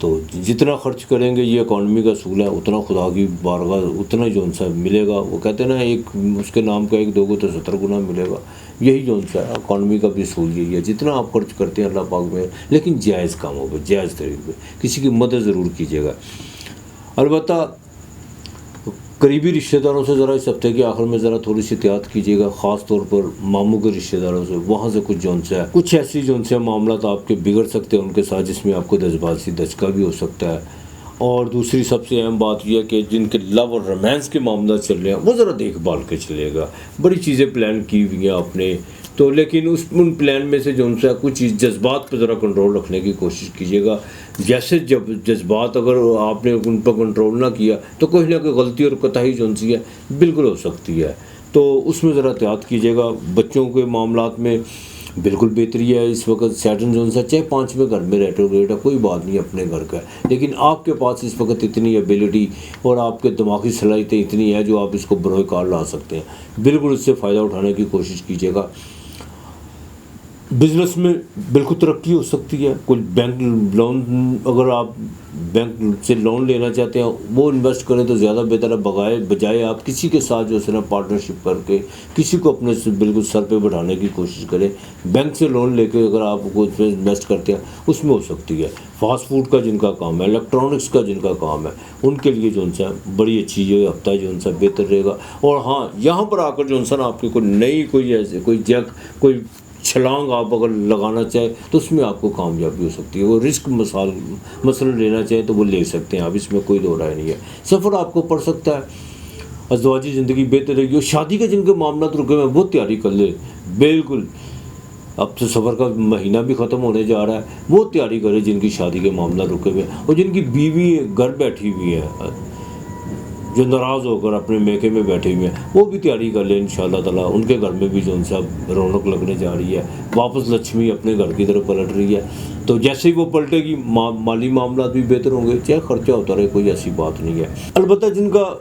तो जितना खर्च करेंगे, ये इकॉनमी का असूल है, उतना खुदा की बारगाह उतना जो उनसा मिलेगा। वो कहते हैं ना, एक उसके नाम का 1 2 को तो 70 गुना मिलेगा। यही जो उनसा इकॉनमी का भी असूल यही है, जितना आप खर्च करते हैं अल्लाह पाक में, लेकिन जायज़ कामों पर, जायज़ तरीके पर, किसी की मदद ज़रूर कीजिएगा। अलबत्ता करीबी रिश्तेदारों से ज़रा इस हफ्ते के आखिर में ज़रा थोड़ी सी एहतियात कीजिएगा, ख़ास तौर पर मामू के रिश्तेदारों से। वहाँ से कुछ जो है कुछ ऐसी जो उनसे मामला आपके बिगड़ सकते हैं उनके साथ, जिसमें आपको जज्बाती धचका भी हो सकता है। और दूसरी सबसे अहम बात यह है कि जिनके लव और रोमांस के मामला चल रहे हैं वो ज़रा देखभाल के चलेगा। बड़ी चीज़ें प्लान की हुई हैं आपने तो, लेकिन उन प्लान में से जो उनसे कुछ जज्बात पर ज़रा कंट्रोल रखने की कोशिश कीजिएगा। जैसे जब जज्बात अगर आपने उन पर कंट्रोल ना किया तो कोई ना कोई गलती और कोताही जो उनसी है बिल्कुल हो सकती है, तो उसमें ज़रा एहतियात कीजिएगा। बच्चों के मामलात में बिल्कुल बेहतरी है इस वक्त। सैटर्न जो सा चाहे 5वें घर में रेट्रोग्रेड है, कोई बात नहीं, अपने घर का है, लेकिन आपके पास इस वक्त इतनी एबिलिटी और आपके दिमागी सलाहियतें इतनी है जो आप इसको बरोए कार ला सकते हैं। बिल्कुल इससे फ़ायदा उठाने की कोशिश कीजिएगा। बिज़नेस में बिल्कुल तरक्की हो सकती है। कोई बैंक लोन, अगर आप बैंक से लोन लेना चाहते हैं वो इन्वेस्ट करें तो ज़्यादा बेहतर है, बजाय आप किसी के साथ जो है ना पार्टनरशिप करके किसी को अपने से बिल्कुल सर पे बढ़ाने की कोशिश करें। बैंक से लोन लेके अगर आप उसमें इन्वेस्ट करते हैं उसमें हो सकती है। फास्ट फूड का जिनका काम है, इलेक्ट्रॉनिक्स का जिनका काम है, उनके लिए जो सा बड़ी अच्छी ये हफ्ता जो सा बेहतर रहेगा। और हाँ, यहाँ पर आकर जो सा ना आपकी कोई नई कोई ऐसे कोई छलांग आप अगर लगाना चाहें तो उसमें आपको कामयाबी हो सकती है। वो रिस्क मसलन लेना चाहें तो वो ले सकते हैं आप, इसमें कोई दो राय नहीं है। सफ़र आपको पड़ सकता है, अज़वाजी ज़िंदगी बेहतर रहेगी। और शादी के जिनके मामला रुके हुए वो तैयारी कर ले, बिल्कुल अब तो सफ़र का महीना भी ख़त्म होने जा रहा है, वो तैयारी करे जिनकी शादी के मामला रुके हुए और जिनकी बीवी घर बैठी हुई है, जो नाराज़ होकर अपने मेके में बैठे हुए हैं, वो भी तैयारी कर लें इंशाअल्लाह ताला। उनके घर में भी जो उनसे अब रौनक लगने जा रही है, वापस लक्ष्मी अपने घर की तरफ पलट रही है। तो जैसे ही वो पलटेगी माली मामला भी बेहतर होंगे, चाहे खर्चा होता रहे, कोई ऐसी बात नहीं है। अलबत्ता जिनका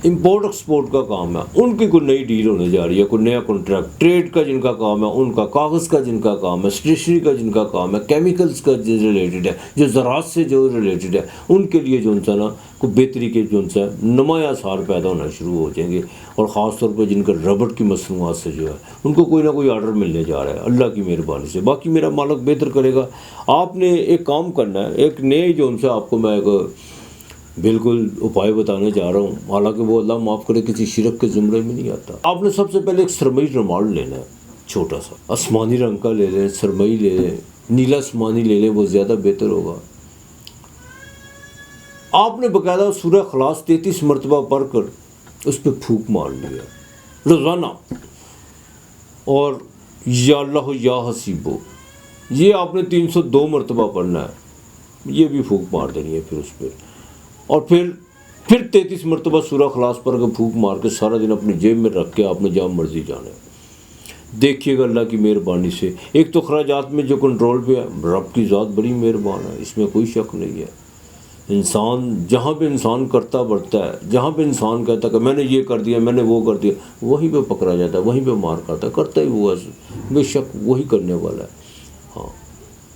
इंपोर्ट एक्सपोर्ट का काम है उनकी कोई नई डील होने जा रही है, कोई नया कॉन्ट्रैक्ट, ट्रेड का जिनका काम है उनका, कागज़ का जिनका काम है, स्टेशनरी का जिनका काम है, केमिकल्स का जो रिलेटेड है, जो ज़राअत से जो रिलेटेड है, उनके लिए जो सा ना कोई बेहतरी के जो सा नुमाया आसार पैदा होना शुरू हो जाएंगे। और ख़ास तौर पर जिनका रबड़ की मसनूआत से जो है उनको कोई ना कोई आर्डर मिलने जा रहा है अल्लाह की मेहरबानी से। बाकी मेरा मालिक बेहतर करेगा। आपने एक काम करना है, एक नए जो सा आपको मैं एक बिल्कुल उपाय बताने जा रहा हूँ, हालांकि वो अल्लाह माफ़ करे किसी शिरक के ज़ुमरे में नहीं आता। आपने सबसे पहले एक सरमई रुमाल लेना है, छोटा सा आसमानी रंग का ले लें, सरमई ले लें, नीला आसमानी ले लें, वो ज़्यादा बेहतर होगा। आपने बाकायदा सूरह खलास 33 मरतबा पढ़ कर उस पर फूंक मार लिया रोज़ाना, और या अल्लाह या हसीबो ये आपने 302 मरतबा पढ़ना है, ये भी फूंक मार देनी है फिर उस पर। और फिर 33 मरतबा सूरह खलास पर के फूंक मार के सारा दिन अपनी जेब में रख के आपने जहाँ मर्जी जाना है। देखिएगा अल्लाह की मेहरबानी से एक तो खराजात में जो कंट्रोल पे है, रब की ज़ात बड़ी मेहरबान है, इसमें कोई शक नहीं है। इंसान जहाँ पे इंसान करता बढ़ता है, जहाँ पे इंसान कहता है कि मैंने ये कर दिया, मैंने वो कर दिया, वहीं पे पकड़ा जाता है, वहीं पे मार खाता है, करता ही हुआ बेशक वही करने वाला है। हाँ,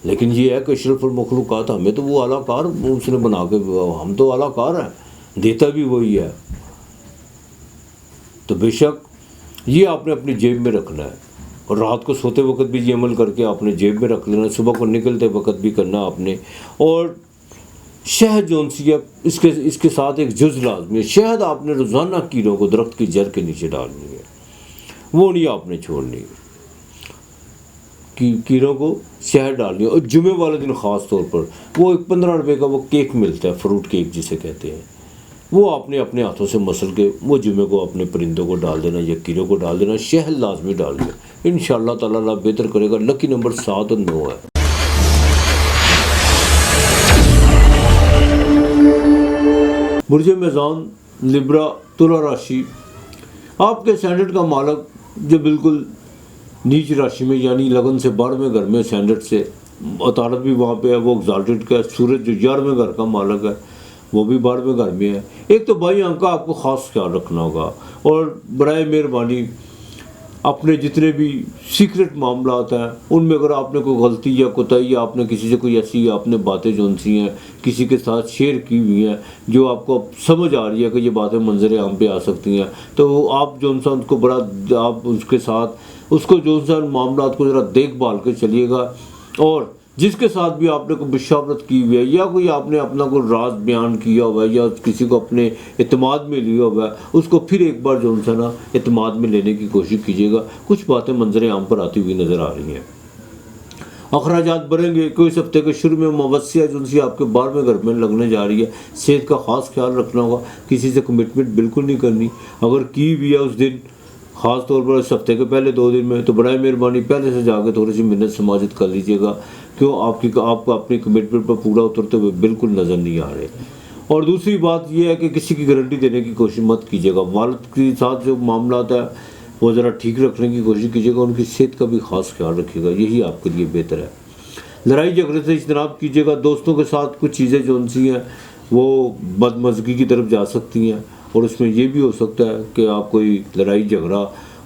लेकिन ये है कि अशरफुल मखलूक़ात, हमें तो वो आलाकार उसने बना के, हम तो आलाकार हैं, देता भी वही है। तो बेशक ये आपने अपनी जेब में रखना है और रात को सोते वक्त भी ये अमल करके आपने जेब में रख लेना, सुबह को निकलते वक्त भी करना आपने। और शहद जो सी है इसके साथ एक जुज़ लाजमी है, शहद आपने रोज़ाना कीड़ों को दरख्त की जड़ के नीचे डालनी है, वो नहीं आपने छोड़नी, कीड़ों को शहद डालनी है। और जुमे वाले दिन ख़ास तौर पर वो एक 15 रुपये का वो केक मिलता है, फ्रूट केक जिसे कहते हैं, वो आपने अपने हाथों से मसल के वो जुमे को अपने परिंदों को डाल देना या कीड़ों को डाल देना, शहद लाजमी डाल देना, इंशाअल्लाह ताला अल्लाह बेहतर करेगा। लकी नंबर 7 और 9 है। बुर्ज मेज़ान, लिब्रा, तुला राशि, आपके स्टैंडर्ड का मालक जो बिल्कुल नीच राशि में यानी लगन से 12वें घर में स्टैंडर्ड से अतारत भी वहाँ पे है, वो एग्जाल्टेड का सूरज जो 11वें घर का मालक है वो भी 12वें घर में है। एक तो भाई अंक का आपको ख़ास ख्याल रखना होगा और बराए मेहरबानी अपने जितने भी सीक्रेट मामला हैं उनमें अगर आपने कोई गलती या कोताही या आपने किसी से कोई ऐसी आपने बातें जो सी हैं किसी के साथ शेयर की हुई हैं जो आपको समझ आ रही है कि ये बातें मंजर आम पे आ सकती हैं, तो आप जो सा उनको बड़ा आप उसके साथ उसको जो सा मामला को ज़रा देखभाल के चलिएगा। और जिसके साथ भी आपने कोई मुशावरत की हुई है या कोई आपने अपना कोई राज बयान किया हुआ है या किसी को अपने एतमाद में लिया हुआ है उसको फिर एक बार जो है ना एतमाद में लेने की कोशिश कीजिएगा। कुछ बातें मंजर आम पर आती हुई नज़र आ रही हैं। अखराजात बढ़ेंगे, कोई इस हफ्ते के शुरू में मवस्या जो सी आपके 12वें घर में लगने जा रही है, सेहत का ख़ास ख्याल रखना होगा, किसी से कमिटमेंट बिल्कुल नहीं करनी, अगर की भी है उस दिन ख़ास तौर पर इस हफ्ते के पहले 2 दिन में तो बड़ी मेहरबानी पहले से जाकर थोड़ी सी मिन्नत समाजत कर लीजिएगा, क्यों आपको अपनी कमिटमेंट पर पूरा उतरते हुए बिल्कुल नज़र नहीं आ रहे। और दूसरी बात यह है कि किसी की गारंटी देने की कोशिश मत कीजिएगा, वालिद के साथ जो मामला है वो ज़रा ठीक रखने की कोशिश कीजिएगा, उनकी सेहत का भी ख़ास ख्याल रखिएगा, यही आपके लिए बेहतर है। लड़ाई झगड़े से इज्तनाब कीजिएगा, दोस्तों के साथ कुछ चीज़ें जो सी हैं वो बदमज़गी की तरफ जा सकती हैं और उसमें ये भी हो सकता है कि आप कोई लड़ाई झगड़ा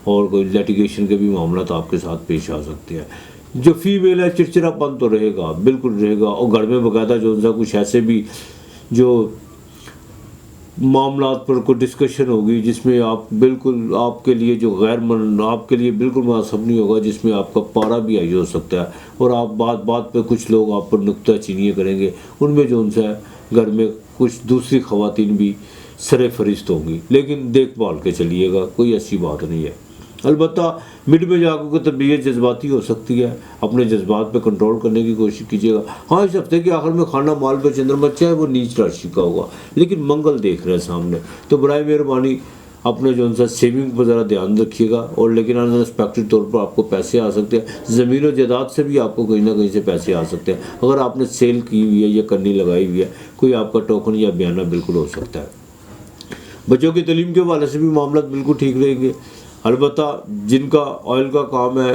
और कोई लिटिगेशन के भी मामला तो आपके साथ पेश आ सकते हैं। जो फीमेल है चिड़चिड़ापन तो रहेगा, बिल्कुल रहेगा। और घर में बकायदा जो सा कुछ ऐसे भी जो मामला पर कोई डिस्कशन होगी जिसमें आप बिल्कुल आपके लिए जो गैर मन आपके लिए बिल्कुल मुनासिब नहीं होगा, जिसमें आपका पारा भी आई हो सकता है और आप बात बात पे कुछ लोग आप पर नुक्ताचीनियाँ करेंगे, उनमें जो उनसे घर में कुछ दूसरी ख़वातीन भी सरे फरिश्त होंगी, लेकिन देखभाल के चलिएगा, कोई ऐसी बात नहीं है। अलबत्ता मिड में जाकर को तबीयत जज्बाती हो सकती है, अपने जज्बात पे कंट्रोल करने की कोशिश कीजिएगा। हाँ, इस हफ्ते के आखिर में खाना माल पर चंद्रमा चाहे वो नीच राशि का होगा, लेकिन मंगल देख रहे हैं सामने, तो बराए मेहरबानी अपने जो उनसा सेविंग पर ज़रा ध्यान रखिएगा। और लेकिन अनएक्सपेक्टेड तौर पर आपको पैसे आ सकते हैं, ज़मीन और जायदाद से भी आपको कहीं ना कहीं से पैसे आ सकते हैं। अगर आपने सेल की हुई है या करनी लगाई हुई है, कोई आपका टोकन या बयाना बिल्कुल हो सकता है। बच्चों की तालीम के हवाले से भी मामला बिल्कुल ठीक रहेंगे। अलबत्ता जिनका ऑयल का काम है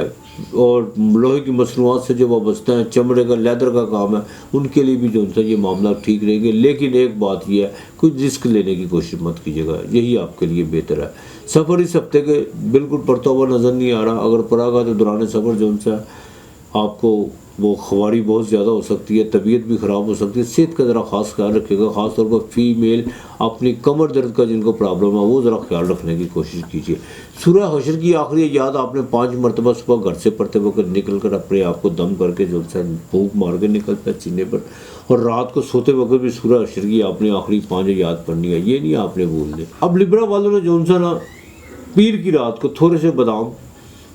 और लोहे की मसनूआत से जो वाबस्ता हैं, चमड़े का लेदर का काम है, उनके लिए भी जो है ये मामला ठीक रहेंगे। लेकिन एक बात यह है, कुछ रिस्क लेने की कोशिश मत कीजिएगा, यही आपके लिए बेहतर है। सफ़र इस हफ्ते के बिल्कुल पड़ता हुआ नज़र नहीं आ रहा। अगर पड़ागा तो दौरान सफ़र जो है आपको वो ख्वारी बहुत ज़्यादा हो सकती है, तबीयत भी ख़राब हो सकती है। सेहत का ज़रा ख़ास ख्याल रखिएगा, ख़ास तौर पर फीमेल अपनी कमर दर्द का जिनको प्रॉब्लम है वो ज़रा ख्याल रखने की कोशिश कीजिए। सूरह हशर की आखिरी याद आपने 5 मरतबा सुबह घर से पढ़ते वक्त निकल कर अपने आप को दम करके जो है भूख मार के निकल पाए सीने पर, और रात को सोते वक्त भी सूरह हशर की आपने आखिरी 5 याद पढ़नी है, ये नहीं आपने भूलने। अब लिब्रा वालों ने जो सा ना पीर की रात को थोड़े से बादाम,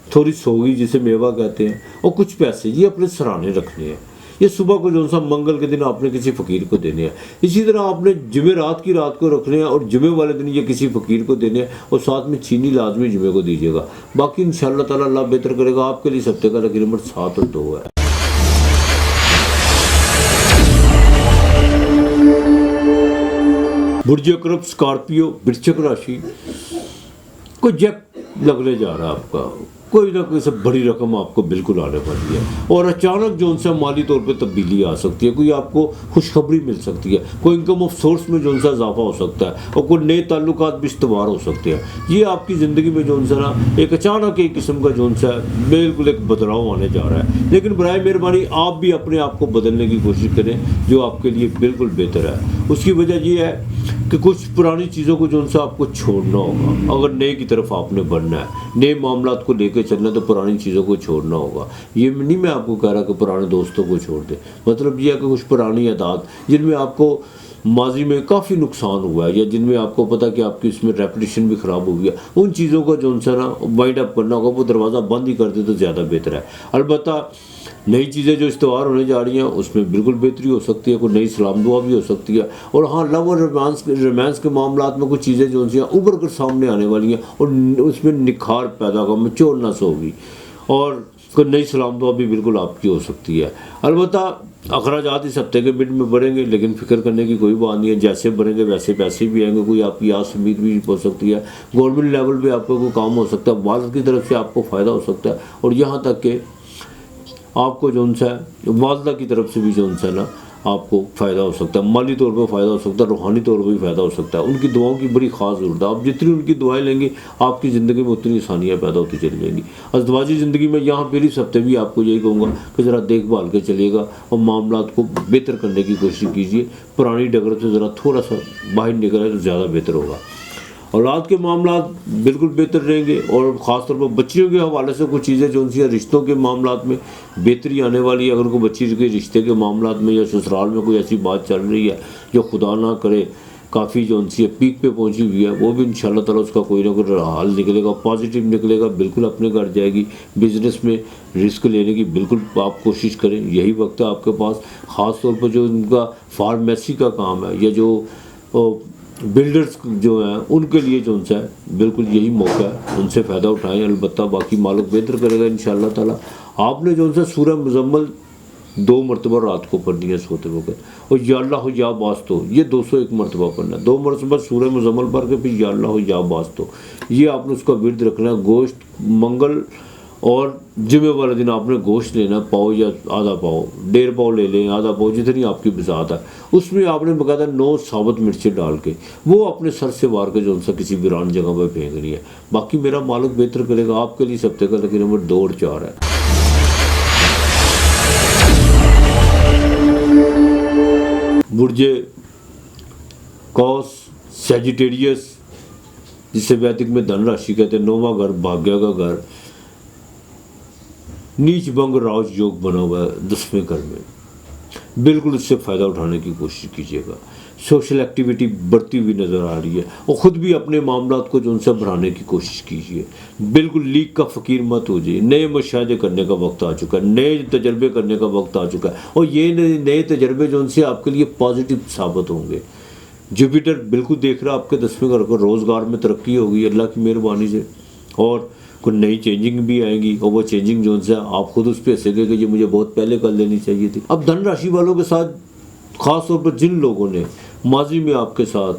थोड़ी सोगी जिसे मेवा कहते हैं, और कुछ पैसे ये अपने सराहने रखने हैं। ये सुबह को जो सा मंगल के दिन आपने किसी फ़कीर को देने हैं। इसी तरह आपने जुमे रात की रात को रखने हैं और जुमे वाले दिन ये किसी फ़कीर को देने हैं, और साथ में चीनी लाजमी जुमे को दीजिएगा। बाकी इंशाअल्लाह ताला अल्लाह बेहतर करेगा आपके लिए। सप्ते का लकी नंबर 7 और 2 है। बुर्ज अकरब स्कॉर्पियो वृश्चिक राशि को जैक लगने जा रहा है आपका, कोई ना कोई सब बड़ी रकम आपको बिल्कुल आने वाली है, और अचानक जो उनसे माली तौर पे तब्दीली आ सकती है, कोई आपको खुशखबरी मिल सकती है, कोई इनकम ऑफ सोर्स में जो उनसे इजाफा हो सकता है, और कोई नए ताल्लुकात भी इस्तवार हो सकते हैं। ये आपकी ज़िंदगी में जो उनसे ना एक अचानक एक किस्म का जो उनसे बिल्कुल एक बदलाव आने जा रहा है। लेकिन बराए मेहरबानी आप भी अपने आप को बदलने की कोशिश करें, जो आपके लिए बिल्कुल बेहतर है। उसकी वजह ये है कि कुछ पुरानी चीज़ों को जो उनसे आपको छोड़ना होगा। अगर नए की तरफ आपने बढ़ना है, नए मामलात को लेकर चलना, तो पुरानी चीज़ों को छोड़ना होगा। ये नहीं मैं आपको कह रहा कि पुराने दोस्तों को छोड़ दें, मतलब ये है कि कुछ पुरानी आदत जिनमें आपको माजी में काफ़ी नुकसान हुआ है, या जिनमें आपको पता कि आपकी उसमें रेपुटेशन भी ख़राब हो गया, उन चीज़ों का जो उनसे ना वाइंड अप करना होगा, वो दरवाज़ा बंद ही कर दे तो ज़्यादा बेहतर है। अलबत्ता नई चीज़ें जो इस्तवार होने जा रही हैं उसमें बिल्कुल बेहतरी हो सकती है, कोई नई सलाम दुआ भी हो सकती है। और हाँ, लव और रोमांस के मामलात में कुछ चीज़ें जो उनसे उभर कर सामने आने वाली हैं, और उसमें निखार पैदा होगा, मैच्योरनेस होगी, और कोई नई सलाम दुआ भी बिल्कुल आपकी हो सकती है। अलबत्ता अखराजात इस हफ्ते के मिड में बढ़ेंगे, लेकिन फिक्र करने की कोई बात नहीं है, जैसे बढ़ेंगे वैसे पैसे भी आएंगे, कोई आपकी आस उम्मीद भी हो सकती है। गवर्नमेंट लेवल पे आपको कोई काम हो सकता है, वालिद की तरफ से आपको फ़ायदा हो सकता है, और यहाँ तक कि आपको जो उनसे वालदा की तरफ से भी जो उनसे ना आपको फ़ायदा हो सकता है, माली तौर पर फ़ायदा हो सकता है, रूहानी तौर पर भी फ़ायदा हो सकता है। उनकी दुआओं की बड़ी ख़ास ज़रूरत है। आप जितनी उनकी दुआएं लेंगे आपकी ज़िंदगी में उतनी आसानियाँ पैदा होती चली जाएंगी। अज़दवाजी ज़िंदगी में यहाँ पर इस हफ्ते भी आपको यही कहूँगा कि ज़रा देखभाल के चलिएगा और मामलात को बेहतर करने की कोशिश कीजिए। पुरानी डगर से ज़रा थोड़ा सा बाहर निकले तो ज़्यादा बेहतर होगा। औलाद के मामलात बिल्कुल बेहतर रहेंगे, और ख़ासतौर पर बच्चियों के हवाले से कुछ चीज़ें जो उनसे रिश्तों के मामलात में बेहतरी आने वाली है। अगर कोई बच्ची के रिश्ते के मामलात में या ससुराल में कोई ऐसी बात चल रही है जो खुदा ना करे काफ़ी जो उनसी पीक पे पहुंची हुई है, वो भी इंशाल्लाह ताला उसका कोई ना कोई हल निकलेगा, पॉजिटिव निकलेगा, बिल्कुल अपने घर जाएगी। बिज़नेस में रिस्क लेने की बिल्कुल आप कोशिश करें, यही वक्त है आपके पास। ख़ास तौर पर जो उनका फार्मेसी का काम है या जो बिल्डर्स जो हैं उनके लिए जो उनसे बिल्कुल यही मौका है, उनसे फ़ायदा उठाएं। अलबत्ता बाकी मालिक बेहतर करेगा इंशाअल्लाह ताला। आपने जो उनसे सूरह मुज़म्मल 2 मरतबा रात को पढ़नी है सोते वक्त, और या अल्लाह हो या बास तो ये 201 मरतबा पढ़ना है। 2 मरतबा सूरह मुज़म्मल पढ़ के फिर या अल्लाह हो या बास तो ये आपने उसका विर्द रखना है। गोश्त मंगल और जुमे वाले दिन आपने गोश्त लेना, पाव या आधा पाव, 1.5 पाव ले लें, आधा पाव, जितनी आपकी बिसात है। उसमें आपने बकायदा 9 साबुत मिर्चें डाल के वो अपने सर से वार के जो उनसे किसी वीरान जगह पर फेंकनी है। बाकी मेरा मालिक बेहतर करेगा। आपके लिए सप्ते का लकी नंबर 2 और 4 है। बुर्जे कौस सैजिटेरियस, जिसे वैदिक में धनराशि कहते हैं, 9वां घर भाग्य का घर, नीच भंग राज योग बना हुआ है 10वें घर में, बिल्कुल उससे फ़ायदा उठाने की कोशिश कीजिएगा। सोशल एक्टिविटी बढ़ती हुई नज़र आ रही है और ख़ुद भी अपने मामलात को जो उनसे बढ़ाने की कोशिश कीजिए। बिल्कुल लीक का फ़कीर मत हो जाइए। नए मुशाहदे करने का वक्त आ चुका है, नए तजर्बे करने का वक्त आ चुका है और ये नए तजर्बे जो उनसे आपके लिए पॉजिटिव साबित होंगे। जुपिटर बिल्कुल देख रहा है आपके 10वें घर को, रोज़गार में तरक्की होगी अल्लाह की मेहरबानी से और कोई नई चेंजिंग भी आएंगी और वो चेंजिंग जो उनसे आप खुद उस पर हंसेंगे कि ये मुझे बहुत पहले कर लेनी चाहिए थी। अब धन राशि वालों के साथ ख़ास तौर पर जिन लोगों ने माजी में आपके साथ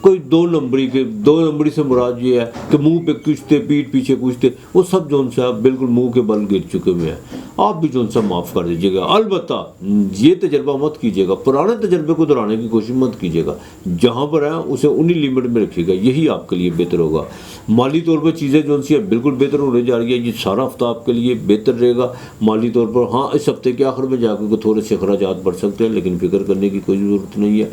कोई 2 नंबरी से मुराद ये है कि मुंह पे पूछते, पीठ पीछे पूछते, वो सब जो उनसे आप बिल्कुल मुंह के बल गिर चुके हुए हैं, आप भी जो उनसे माफ़ कर दीजिएगा। अलबत्ता ये तजर्बा मत कीजिएगा, पुराने तजर्बे को दोहराने की कोशिश मत कीजिएगा। जहाँ पर है उसे उन्हीं लिमिट में रखिएगा, यही आपके लिए बेहतर होगा। माली तौर पर चीज़ें जो उनसे बिल्कुल बेहतर होने जा रही है, ये सारा हफ्ता आपके लिए बेहतर रहेगा माली तौर पर। हाँ, इस हफ्ते के आखिर में जाकर थोड़े से अखराजात बढ़ सकते हैं, लेकिन फिक्र करने की कोई ज़रूरत नहीं है।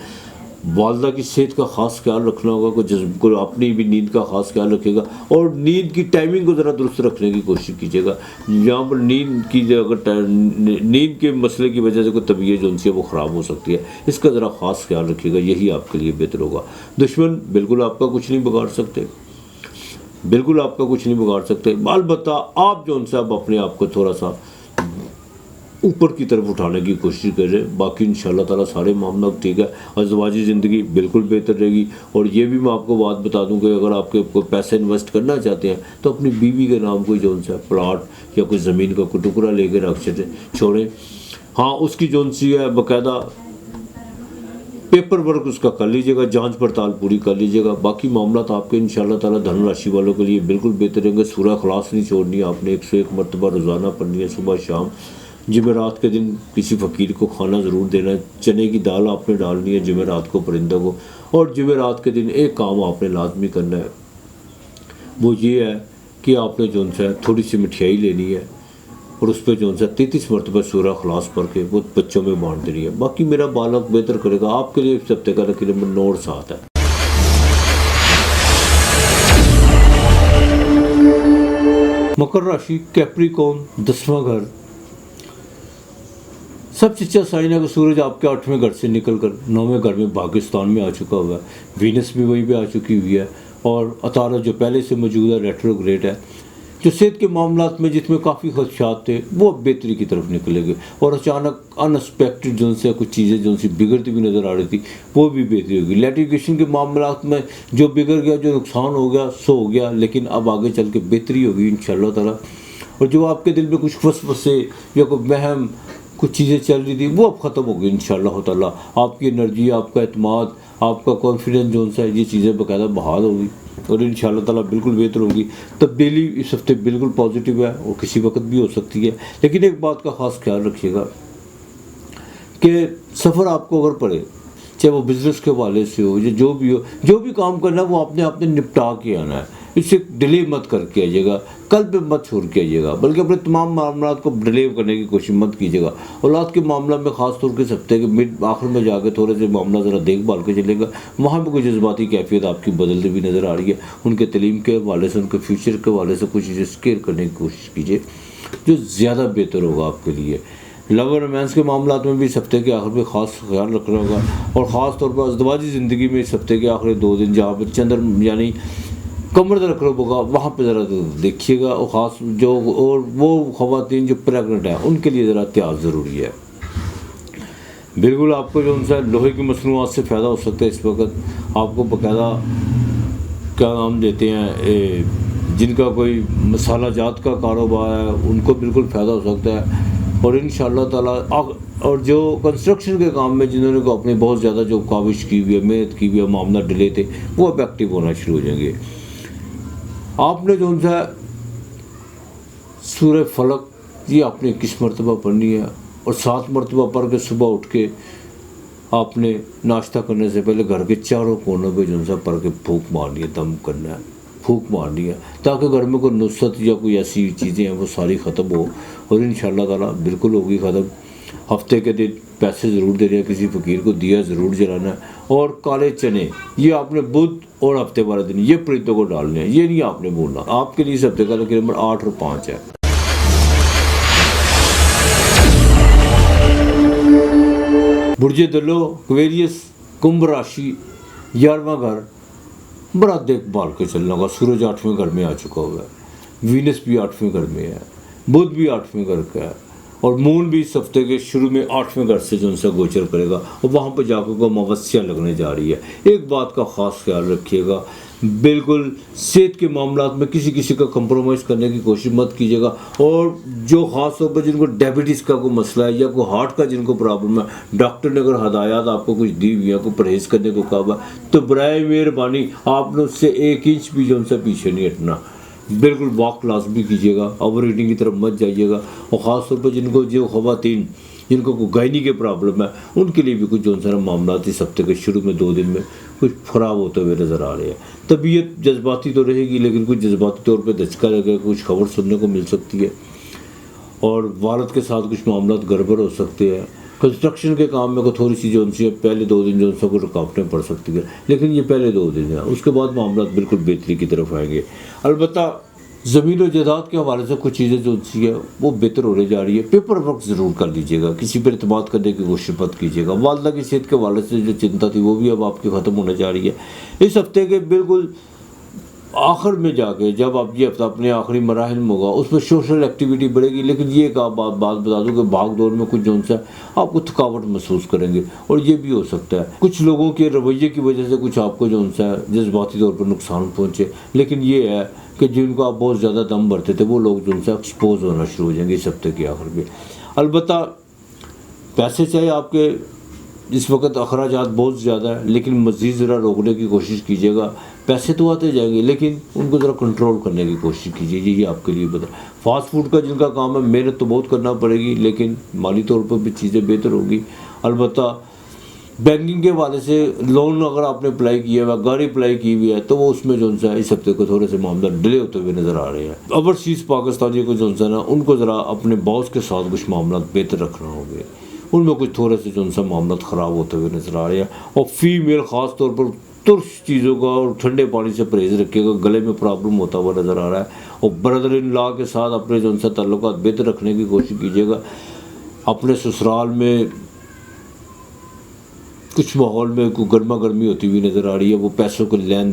वालदा की सेहत का ख़ास ख्याल रखना होगा, को अपनी भी नींद का ख़ास ख्याल रखेगा और नींद की टाइमिंग को ज़रा दुरुस्त रखने की कोशिश कीजिएगा। यहाँ पर नींद के मसले की वजह से कोई तबीयत जो उनसे वो ख़राब हो सकती है, इसका ज़रा ख़ास ख्याल रखिएगा, यही आपके लिए बेहतर होगा। दुश्मन बिल्कुल आपका कुछ नहीं बिगाड़ सकते, बिल्कुल आपका कुछ नहीं बिगाड़ सकते। अलबत्ता आप जो उनसे अब अपने आप को थोड़ा सा ऊपर की तरफ उठाने की कोशिश करें। बाकी इंशाल्लाह ताला सारे मामला ठीक है, अज़वाजी ज़िंदगी बिल्कुल बेहतर रहेगी। और ये भी मैं आपको बात बता दूं कि अगर आपके कोई पैसे इन्वेस्ट करना चाहते हैं तो अपनी बीवी के नाम कोई जो सा प्लाट या कोई ज़मीन का कोई टुकड़ा लेकर रख छोड़ें। हाँ, उसकी जो सी है बाकायदा पेपर वर्क उसका कर लीजिएगा, जांच पड़ताल पूरी कर लीजिएगा। बाकी मामला तो आपके इंशाल्लाह ताला धन राशि वालों के लिए बिल्कुल बेहतर रहेंगे। सूरह खलास नहीं छोड़नी, आपने 101 मरतबा रोज़ाना पढ़नी है सुबह शाम। जुमेरात के दिन किसी फ़कीर को खाना ज़रूर देना है, चने की दाल आपने डालनी है जुमेरात को परिंदों को। और जुमेरात के दिन एक काम आपने लाजमी करना है, वो ये है कि आपने जो है थोड़ी सी मिठाई लेनी है और उस पर जो है 33 मरतबा सूरह खलास पढ़ के वो बच्चों में बांट देनी है। बाकी मेरा बालक बेहतर करेगा आपके लिए। इस हफ्ते का नंबर 9 और 7 है। मकर राशि, कैप्रिकॉर्न, 10वां घर। सबसे अच्छा साइन है कि सूरज आपके 8वें घर से निकलकर 9वें घर में पाकिस्तान में आ चुका हुआ है। वीनस भी वहीं पे आ चुकी हुई है और अतारा जो पहले से मौजूद है रेट्रोग्रेड है। जो सेहत के मामलात में जिसमें काफ़ी खदशात थे वो अब बेहतरी की तरफ निकलेंगे और अचानक अनएक्सपेक्टेड जो से कुछ चीज़ें जो सी बिगड़ती हुई नज़र आ रही थी वो भी बेहतरी होगी। लिटिगेशन के मामलात में जो बिगड़ गया, जो नुकसान हो गया सो हो गया, लेकिन अब आगे चल के बेहतरी होगी इंशाअल्लाह ताला। और जो आपके दिल में कुछ वसवसे या कोई वहम कुछ चीज़ें चल रही थी वो अब ख़त्म होगी इंशाअल्लाह ताला। आपकी एनर्जी, आपका एतमाद, आपका कॉन्फिडेंस जो सा ये चीज़ें बाकायदा बहाल होगी और इंशाअल्लाह ताला बिल्कुल बेहतर होगी। तब्दीली इस हफ्ते बिल्कुल पॉजिटिव है और किसी वक्त भी हो सकती है। लेकिन एक बात का ख़ास ख्याल रखिएगा कि सफ़र आपको अगर पड़े, चाहे वो बिज़नेस के हवाले से हो या जो भी हो, जो भी काम करना है वो आपने निपटा के आना है। इससे डिले मत करके आइएगा, कल पे मत छोड़ के आइएगा, बल्कि अपने तमाम मामला को डिले करने की कोशिश मत कीजिएगा। औलाद के मामला में ख़ास तौर के हफ्ते के मिड आखिर में जाकर थोड़े से मामला ज़रा देखभाल के चलेगा। वहाँ पर कोई जज्बाती कैफियत आपकी बदलती हुई नज़र आ रही है। उनके तलीम के हवाले से, उनके फ्यूचर के हवाले से कुछ चीज़ें स्केयर करने की कोशिश कीजिए जो ज़्यादा बेहतर होगा आपके लिए। लव और रोमांस के मामला में भी इस हफ्ते के आखिर में ख़ास ख्याल रखना होगा और ख़ास तौर पर अज़दवाजी ज़िंदगी में इस हफ्ते के आखिरी 2 दिन जहाँ पर चंद्र यानी कमर दर्द होगा वहाँ पे ज़रा देखिएगा। और ख़ास जो और वो ख़वातीन जो प्रेगनेंट है उनके लिए ज़रा एहतियात ज़रूरी है। बिल्कुल आपको जो उनसे लोहे की मसनूआत से फ़ायदा हो सकता है। इस वक्त आपको बाकायदा क्या नाम देते हैं, जिनका कोई मसाला जात का कारोबार है उनको बिल्कुल फ़ायदा हो सकता है। और इंशाअल्लाह ताला और जो कंस्ट्रक्शन के काम में जिन्होंने को अपनी बहुत ज़्यादा जो काविश की हुई है, मेहनत की हुई है, मामला डिले थे वो अब एक्टिव होना शुरू हो जाएंगे। आपने जो उनसे सूरह फलक ये आपने 21 मरतबा पढ़नी है और 7 मरतबा पढ़ के सुबह उठ के आपने नाश्ता करने से पहले घर के चारों कोनों पे जो उनसे पढ़ के फूंक मारनी है, दम करना है, फूंक मारनी है, ताकि घर में कोई नुस्खत या कोई ऐसी चीज़ें हैं वो सारी ख़त्म हो और इंशाअल्लाह ताला बिल्कुल होगी ख़त्म। हफ्ते के दिन पैसे ज़रूर देने हैं, किसी फ़कीर को दिया ज़रूर जलाना है। और काले चने ये आपने बुध और हफ्ते वाले दिन ये परिंदों को डालने हैं, ये नहीं आपने बोलना। आपके लिए इस हफ्ते का लकी नंबर 8 और 5 है। बुर्जे दलो एक्वेरियस कुंभ राशि 11वां घर बड़ा देखभाल के चलना होगा। सूरज 8वें घर में आ चुका हुआ है, वीनस भी 8वें घर में है, बुध भी 8वें घर का है और मून भी इस हफ्ते के शुरू में 8वें घर से जो उनसे गोचर करेगा और वहाँ पर जाकर को अमावस्या लगने जा रही है। एक बात का ख़ास ख्याल रखिएगा, बिल्कुल सेहत के मामलात में किसी का कंप्रोमाइज़ करने की कोशिश मत कीजिएगा। और जो ख़ास तौर पर जिनको डायबिटीज़ का कोई मसला है या कोई हार्ट का जिनको प्रॉब्लम है, डॉक्टर ने अगर हदायत आपको कुछ दी हुई है, कोई परहेज़ करने को कहा तो बराए मेहरबानी आपने उससे 1 इंच भी जो उनसे पीछे नहीं हटना। बिल्कुल वॉक लाजमी कीजिएगा, ओवर ईटिंग की तरफ मत जाइएगा। और ख़ास तौर पर जिनको जो ख़वातीन जिनको कोई गायनी के प्रॉब्लम है उनके लिए भी कुछ जो सारा मामला इस हफ्ते के शुरू में 2 दिन में कुछ ख़राब होते हुए नज़र आ रहे हैं। तबीयत जज्बाती तो रहेगी लेकिन कुछ जज्बाती तौर पे धचका लगेगा, कुछ खबर सुनने को मिल सकती है और वालद के साथ कुछ मामला गड़बड़ हो सकते हैं। कंस्ट्रक्शन के काम में को थोड़ी सी जो उनसे पहले 2 दिन जो उनको रुकावटें पड़ सकती है, लेकिन ये पहले 2 दिन है, उसके बाद मामला बिल्कुल बेहतरी की तरफ आएंगे। अलबत्ता ज़मीन और जायदाद के हवाले से कुछ चीज़ें जो उनसी है वो बेहतर होने जा रही है। पेपर वर्क ज़रूर कर लीजिएगा, किसी पर इत्मीनान करने की कोशिश मत कीजिएगा। वालदा की सेहत के हवाले से जो चिंता थी वो भी अब आपकी ख़त्म होने जा रही है। इस हफ्ते के बिल्कुल आखिर में जाके जब आप ये हफ्ता अपने आखिरी मराहल में होगा उसमें सोशल एक्टिविटी बढ़ेगी, लेकिन ये एक आप बात बता दूँ कि भाग दौड़ में कुछ जो सा आपको थकावट महसूस करेंगे और ये भी हो सकता है कुछ लोगों के रवैये की वजह से कुछ आपको जो सा जज्बाती तौर पर नुकसान पहुँचे। लेकिन ये है कि जिनको आप बहुत ज़्यादा दम भरते थे वो लोग जो सा एक्सपोज होना शुरू हो जाएंगे इस हफ्ते के आखिर में। अलबत्ता पैसे चाहे आपके इस वक्त अखराजात बहुत ज़्यादा है, लेकिन मज़ीद ज़रा रोकने की कोशिश कीजिएगा। पैसे तो आते जाएंगे लेकिन उनको ज़रा कंट्रोल करने की कोशिश कीजिए, यही आपके लिए बता। फास्ट फूड का जिनका काम है मेहनत तो बहुत करना पड़ेगी लेकिन माली तौर पर भी चीज़ें बेहतर होगी। अलबत्ता बैंकिंग के हवाले से लोन अगर आपने अप्लाई किया हुआ, गाड़ी अप्लाई की हुई है तो वो उसमें जो सा इस हफ्ते को थोड़े से मामला डिले होते हुए नज़र आ रहे हैं। ओवरसीज़ पाकिस्तानी को जो सा ना उनको ज़रा अपने बॉस के साथ कुछ मामला बेहतर रखना होंगे, उनमें कुछ थोड़े से जो सा मामला ख़राब होते हुए नज़र आ रहे हैं। और फीमेल ख़ास तौर पर तुर्श चीज़ों का और ठंडे पानी से परहेज़ रखिएगा, गले में प्रॉब्लम होता हुआ नज़र आ रहा है। और ब्रदर इन लॉ के साथ अपने जो सा ताल्लुकात बेहतर रखने की कोशिश कीजिएगा। अपने ससुराल में कुछ माहौल में कोई गर्मा गर्मी होती हुई नज़र आ रही है, वो पैसों के लेन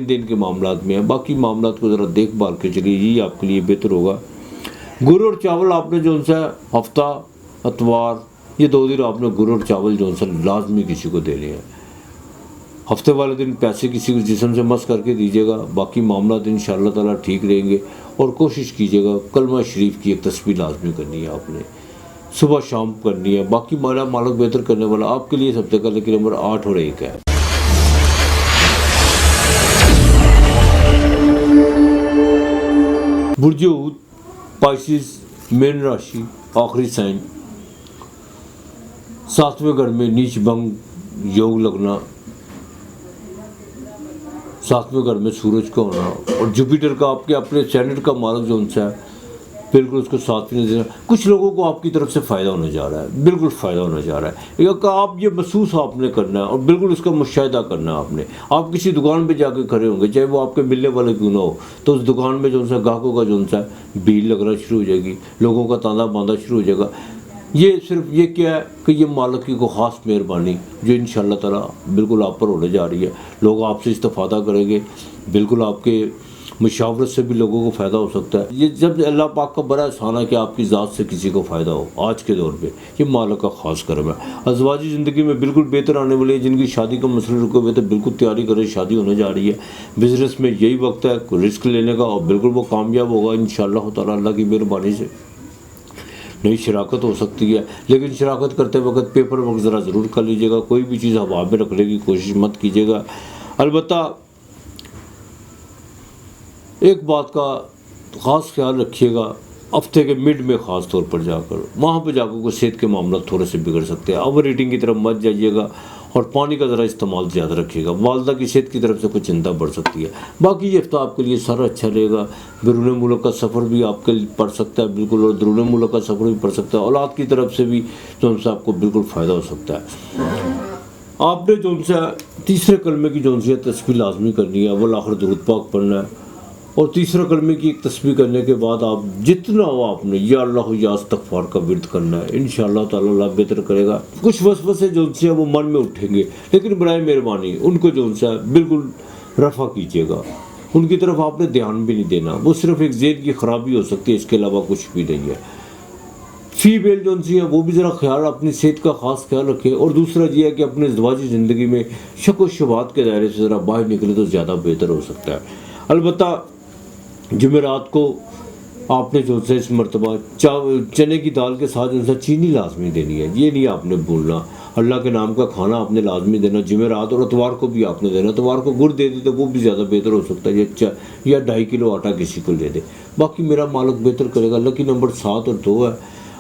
देन के मामला में है। बाकी मामला को ज़रा देखभाल के चलिए, यही आपके लिए बेहतर होगा। गुड़ और चावल आपने जो सा हफ्ता अतवार ये 2 दिन आपने गुड़ और चावल जो सा लाजमी किसी को देने हैं। हफ्ते वाले दिन पैसे किसी को जिस्म से मस करके दीजिएगा, बाकी मामला इंशाअल्लाह ताला ठीक रहेंगे। और कोशिश कीजिएगा कलमा शरीफ की एक तस्बीह लाजमी करनी है, आपने सुबह शाम करनी है। बाकी माला मालक बेहतर करने वाला आपके लिए इस हफ्ते का लकी नंबर 8 और 1 है। बुर्ज ऊद पाइसिस मेन राशि आखिरी साइन 7वें घर में नीच भंग योग लगना, 7वें घर में सूरज का होना और जुपिटर का आपके अपने चैनल का मालक जो उनसे है बिल्कुल उसको 7वें नजर। कुछ लोगों को आपकी तरफ से फ़ायदा होने जा रहा है, बिल्कुल फ़ायदा होने जा रहा है। एक आप ये महसूस आपने करना है और बिल्कुल उसका मुशाहिदा करना है आपने। आप किसी दुकान पे जाके खड़े होंगे, चाहे वो आपके मिलने वाले क्यों ना हो, तो उस दुकान में जो सा ग्राहकों का जो सा भीड़ लगना शुरू हो जाएगी, लोगों का तांदा बांधा शुरू हो जाएगा। ये सिर्फ ये क्या है कि ये मालिक की को ख़ास मेहरबानी जो इंशाअल्लाह ताला बिल्कुल आप पर होने जा रही है। लोग आपसे इस्तेफ़ादा करेंगे, बिल्कुल आपके मुशावरत से भी लोगों को फ़ायदा हो सकता है। ये जब अल्लाह पाक का बड़ा एहसान है कि आपकी ज़ात से किसी को फ़ायदा हो आज के दौर पे, ये मालिक का ख़ास करम है। अज़वाजी ज़िंदगी में बिल्कुल बेहतर आने वाली है, जिनकी शादी का मसला रुके हुए तो बिल्कुल तैयारी करें, शादी होने जा रही है। बिज़नेस में यही वक्त है रिस्क लेने का और बिल्कुल वो कामयाब होगा इंशाअल्लाह ताला अल्लाह की मेहरबानी से। नई शराकत हो सकती है, लेकिन शराकत करते वक्त पेपर वर्क ज़रा ज़रूर कर लीजिएगा, कोई भी चीज़ हवा में रखने की कोशिश मत कीजिएगा। अलबत्ता एक बात का ख़ास ख्याल रखिएगा, हफ्ते के मिड में ख़ास तौर पर जाकर वहाँ पर जाकर को सेहत के मामला थोड़े से बिगड़ सकते हैं। ओवर ईटिंग की तरफ मत जाइएगा और पानी का ज़रा इस्तेमाल ज़्यादा रखिएगा। वालदा की सेहत की तरफ से कुछ चिंता बढ़ सकती है। बाकी ये हफ्ता आपके लिए सारा अच्छा रहेगा। बैरून मुल्क का सफ़र भी आपके लिए पड़ सकता है बिल्कुल, और दरून मुल्क का सफ़र भी पड़ सकता है। औलाद की तरफ से भी जो उनसे आपको बिल्कुल फ़ायदा हो सकता है। आपने जो उनसे तीसरे कलमे की जो उनसे तस्बीह लाजमी करनी है, वो आखिर दुरूद पाक पढ़ना है। और तीसरे कलमे की एक तस्बीह करने के बाद आप जितना हो आपने या अल्लाह या इस्तग़फ़ार का विर्द करना है। इंशाअल्लाह ताला अल्लाह बेहतर करेगा। कुछ वसवसे जो उनसे वो मन में उठेंगे, लेकिन बराए मेहरबानी उनको जो उनसे बिल्कुल रफ़ा कीजिएगा। उनकी तरफ आपने ध्यान भी नहीं देना। वो सिर्फ एक ज़हन की ख़राबी हो सकती है, इसके अलावा कुछ भी नहीं है। फीमेल जो उनसी है वो भी ज़रा ख्याल, अपनी सेहत का ख़ास ख्याल रखें। और दूसरा ये है कि अपने ज़वाजी ज़िंदगी में शक व शुबहात के दायरे से ज़रा बाहर निकले तो ज़्यादा बेहतर हो सकता है। अलबत्ता जुमेरात को आपने जो है इस मरतबा चने की दाल के साथ जो है चीनी लाजमी देनी है, ये नहीं आपने भूलना। अल्लाह के नाम का खाना आपने लाजमी देना जुमेरात, और इतवार को भी आपने देना। इतवार को गुड़ दे दे तो वो भी ज़्यादा बेहतर हो सकता है, या 2.5 किलो आटा किसी को दे दे। बाकी मेरा मालिक बेहतर करेगा। लकी नंबर 7 और 2 है।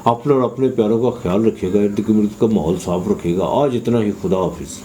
अपने और अपने प्यारों का ख्याल रखिएगा, इर्द गिर्द का माहौल साफ रखिएगा। आज इतना ही, खुदा हाफिज़।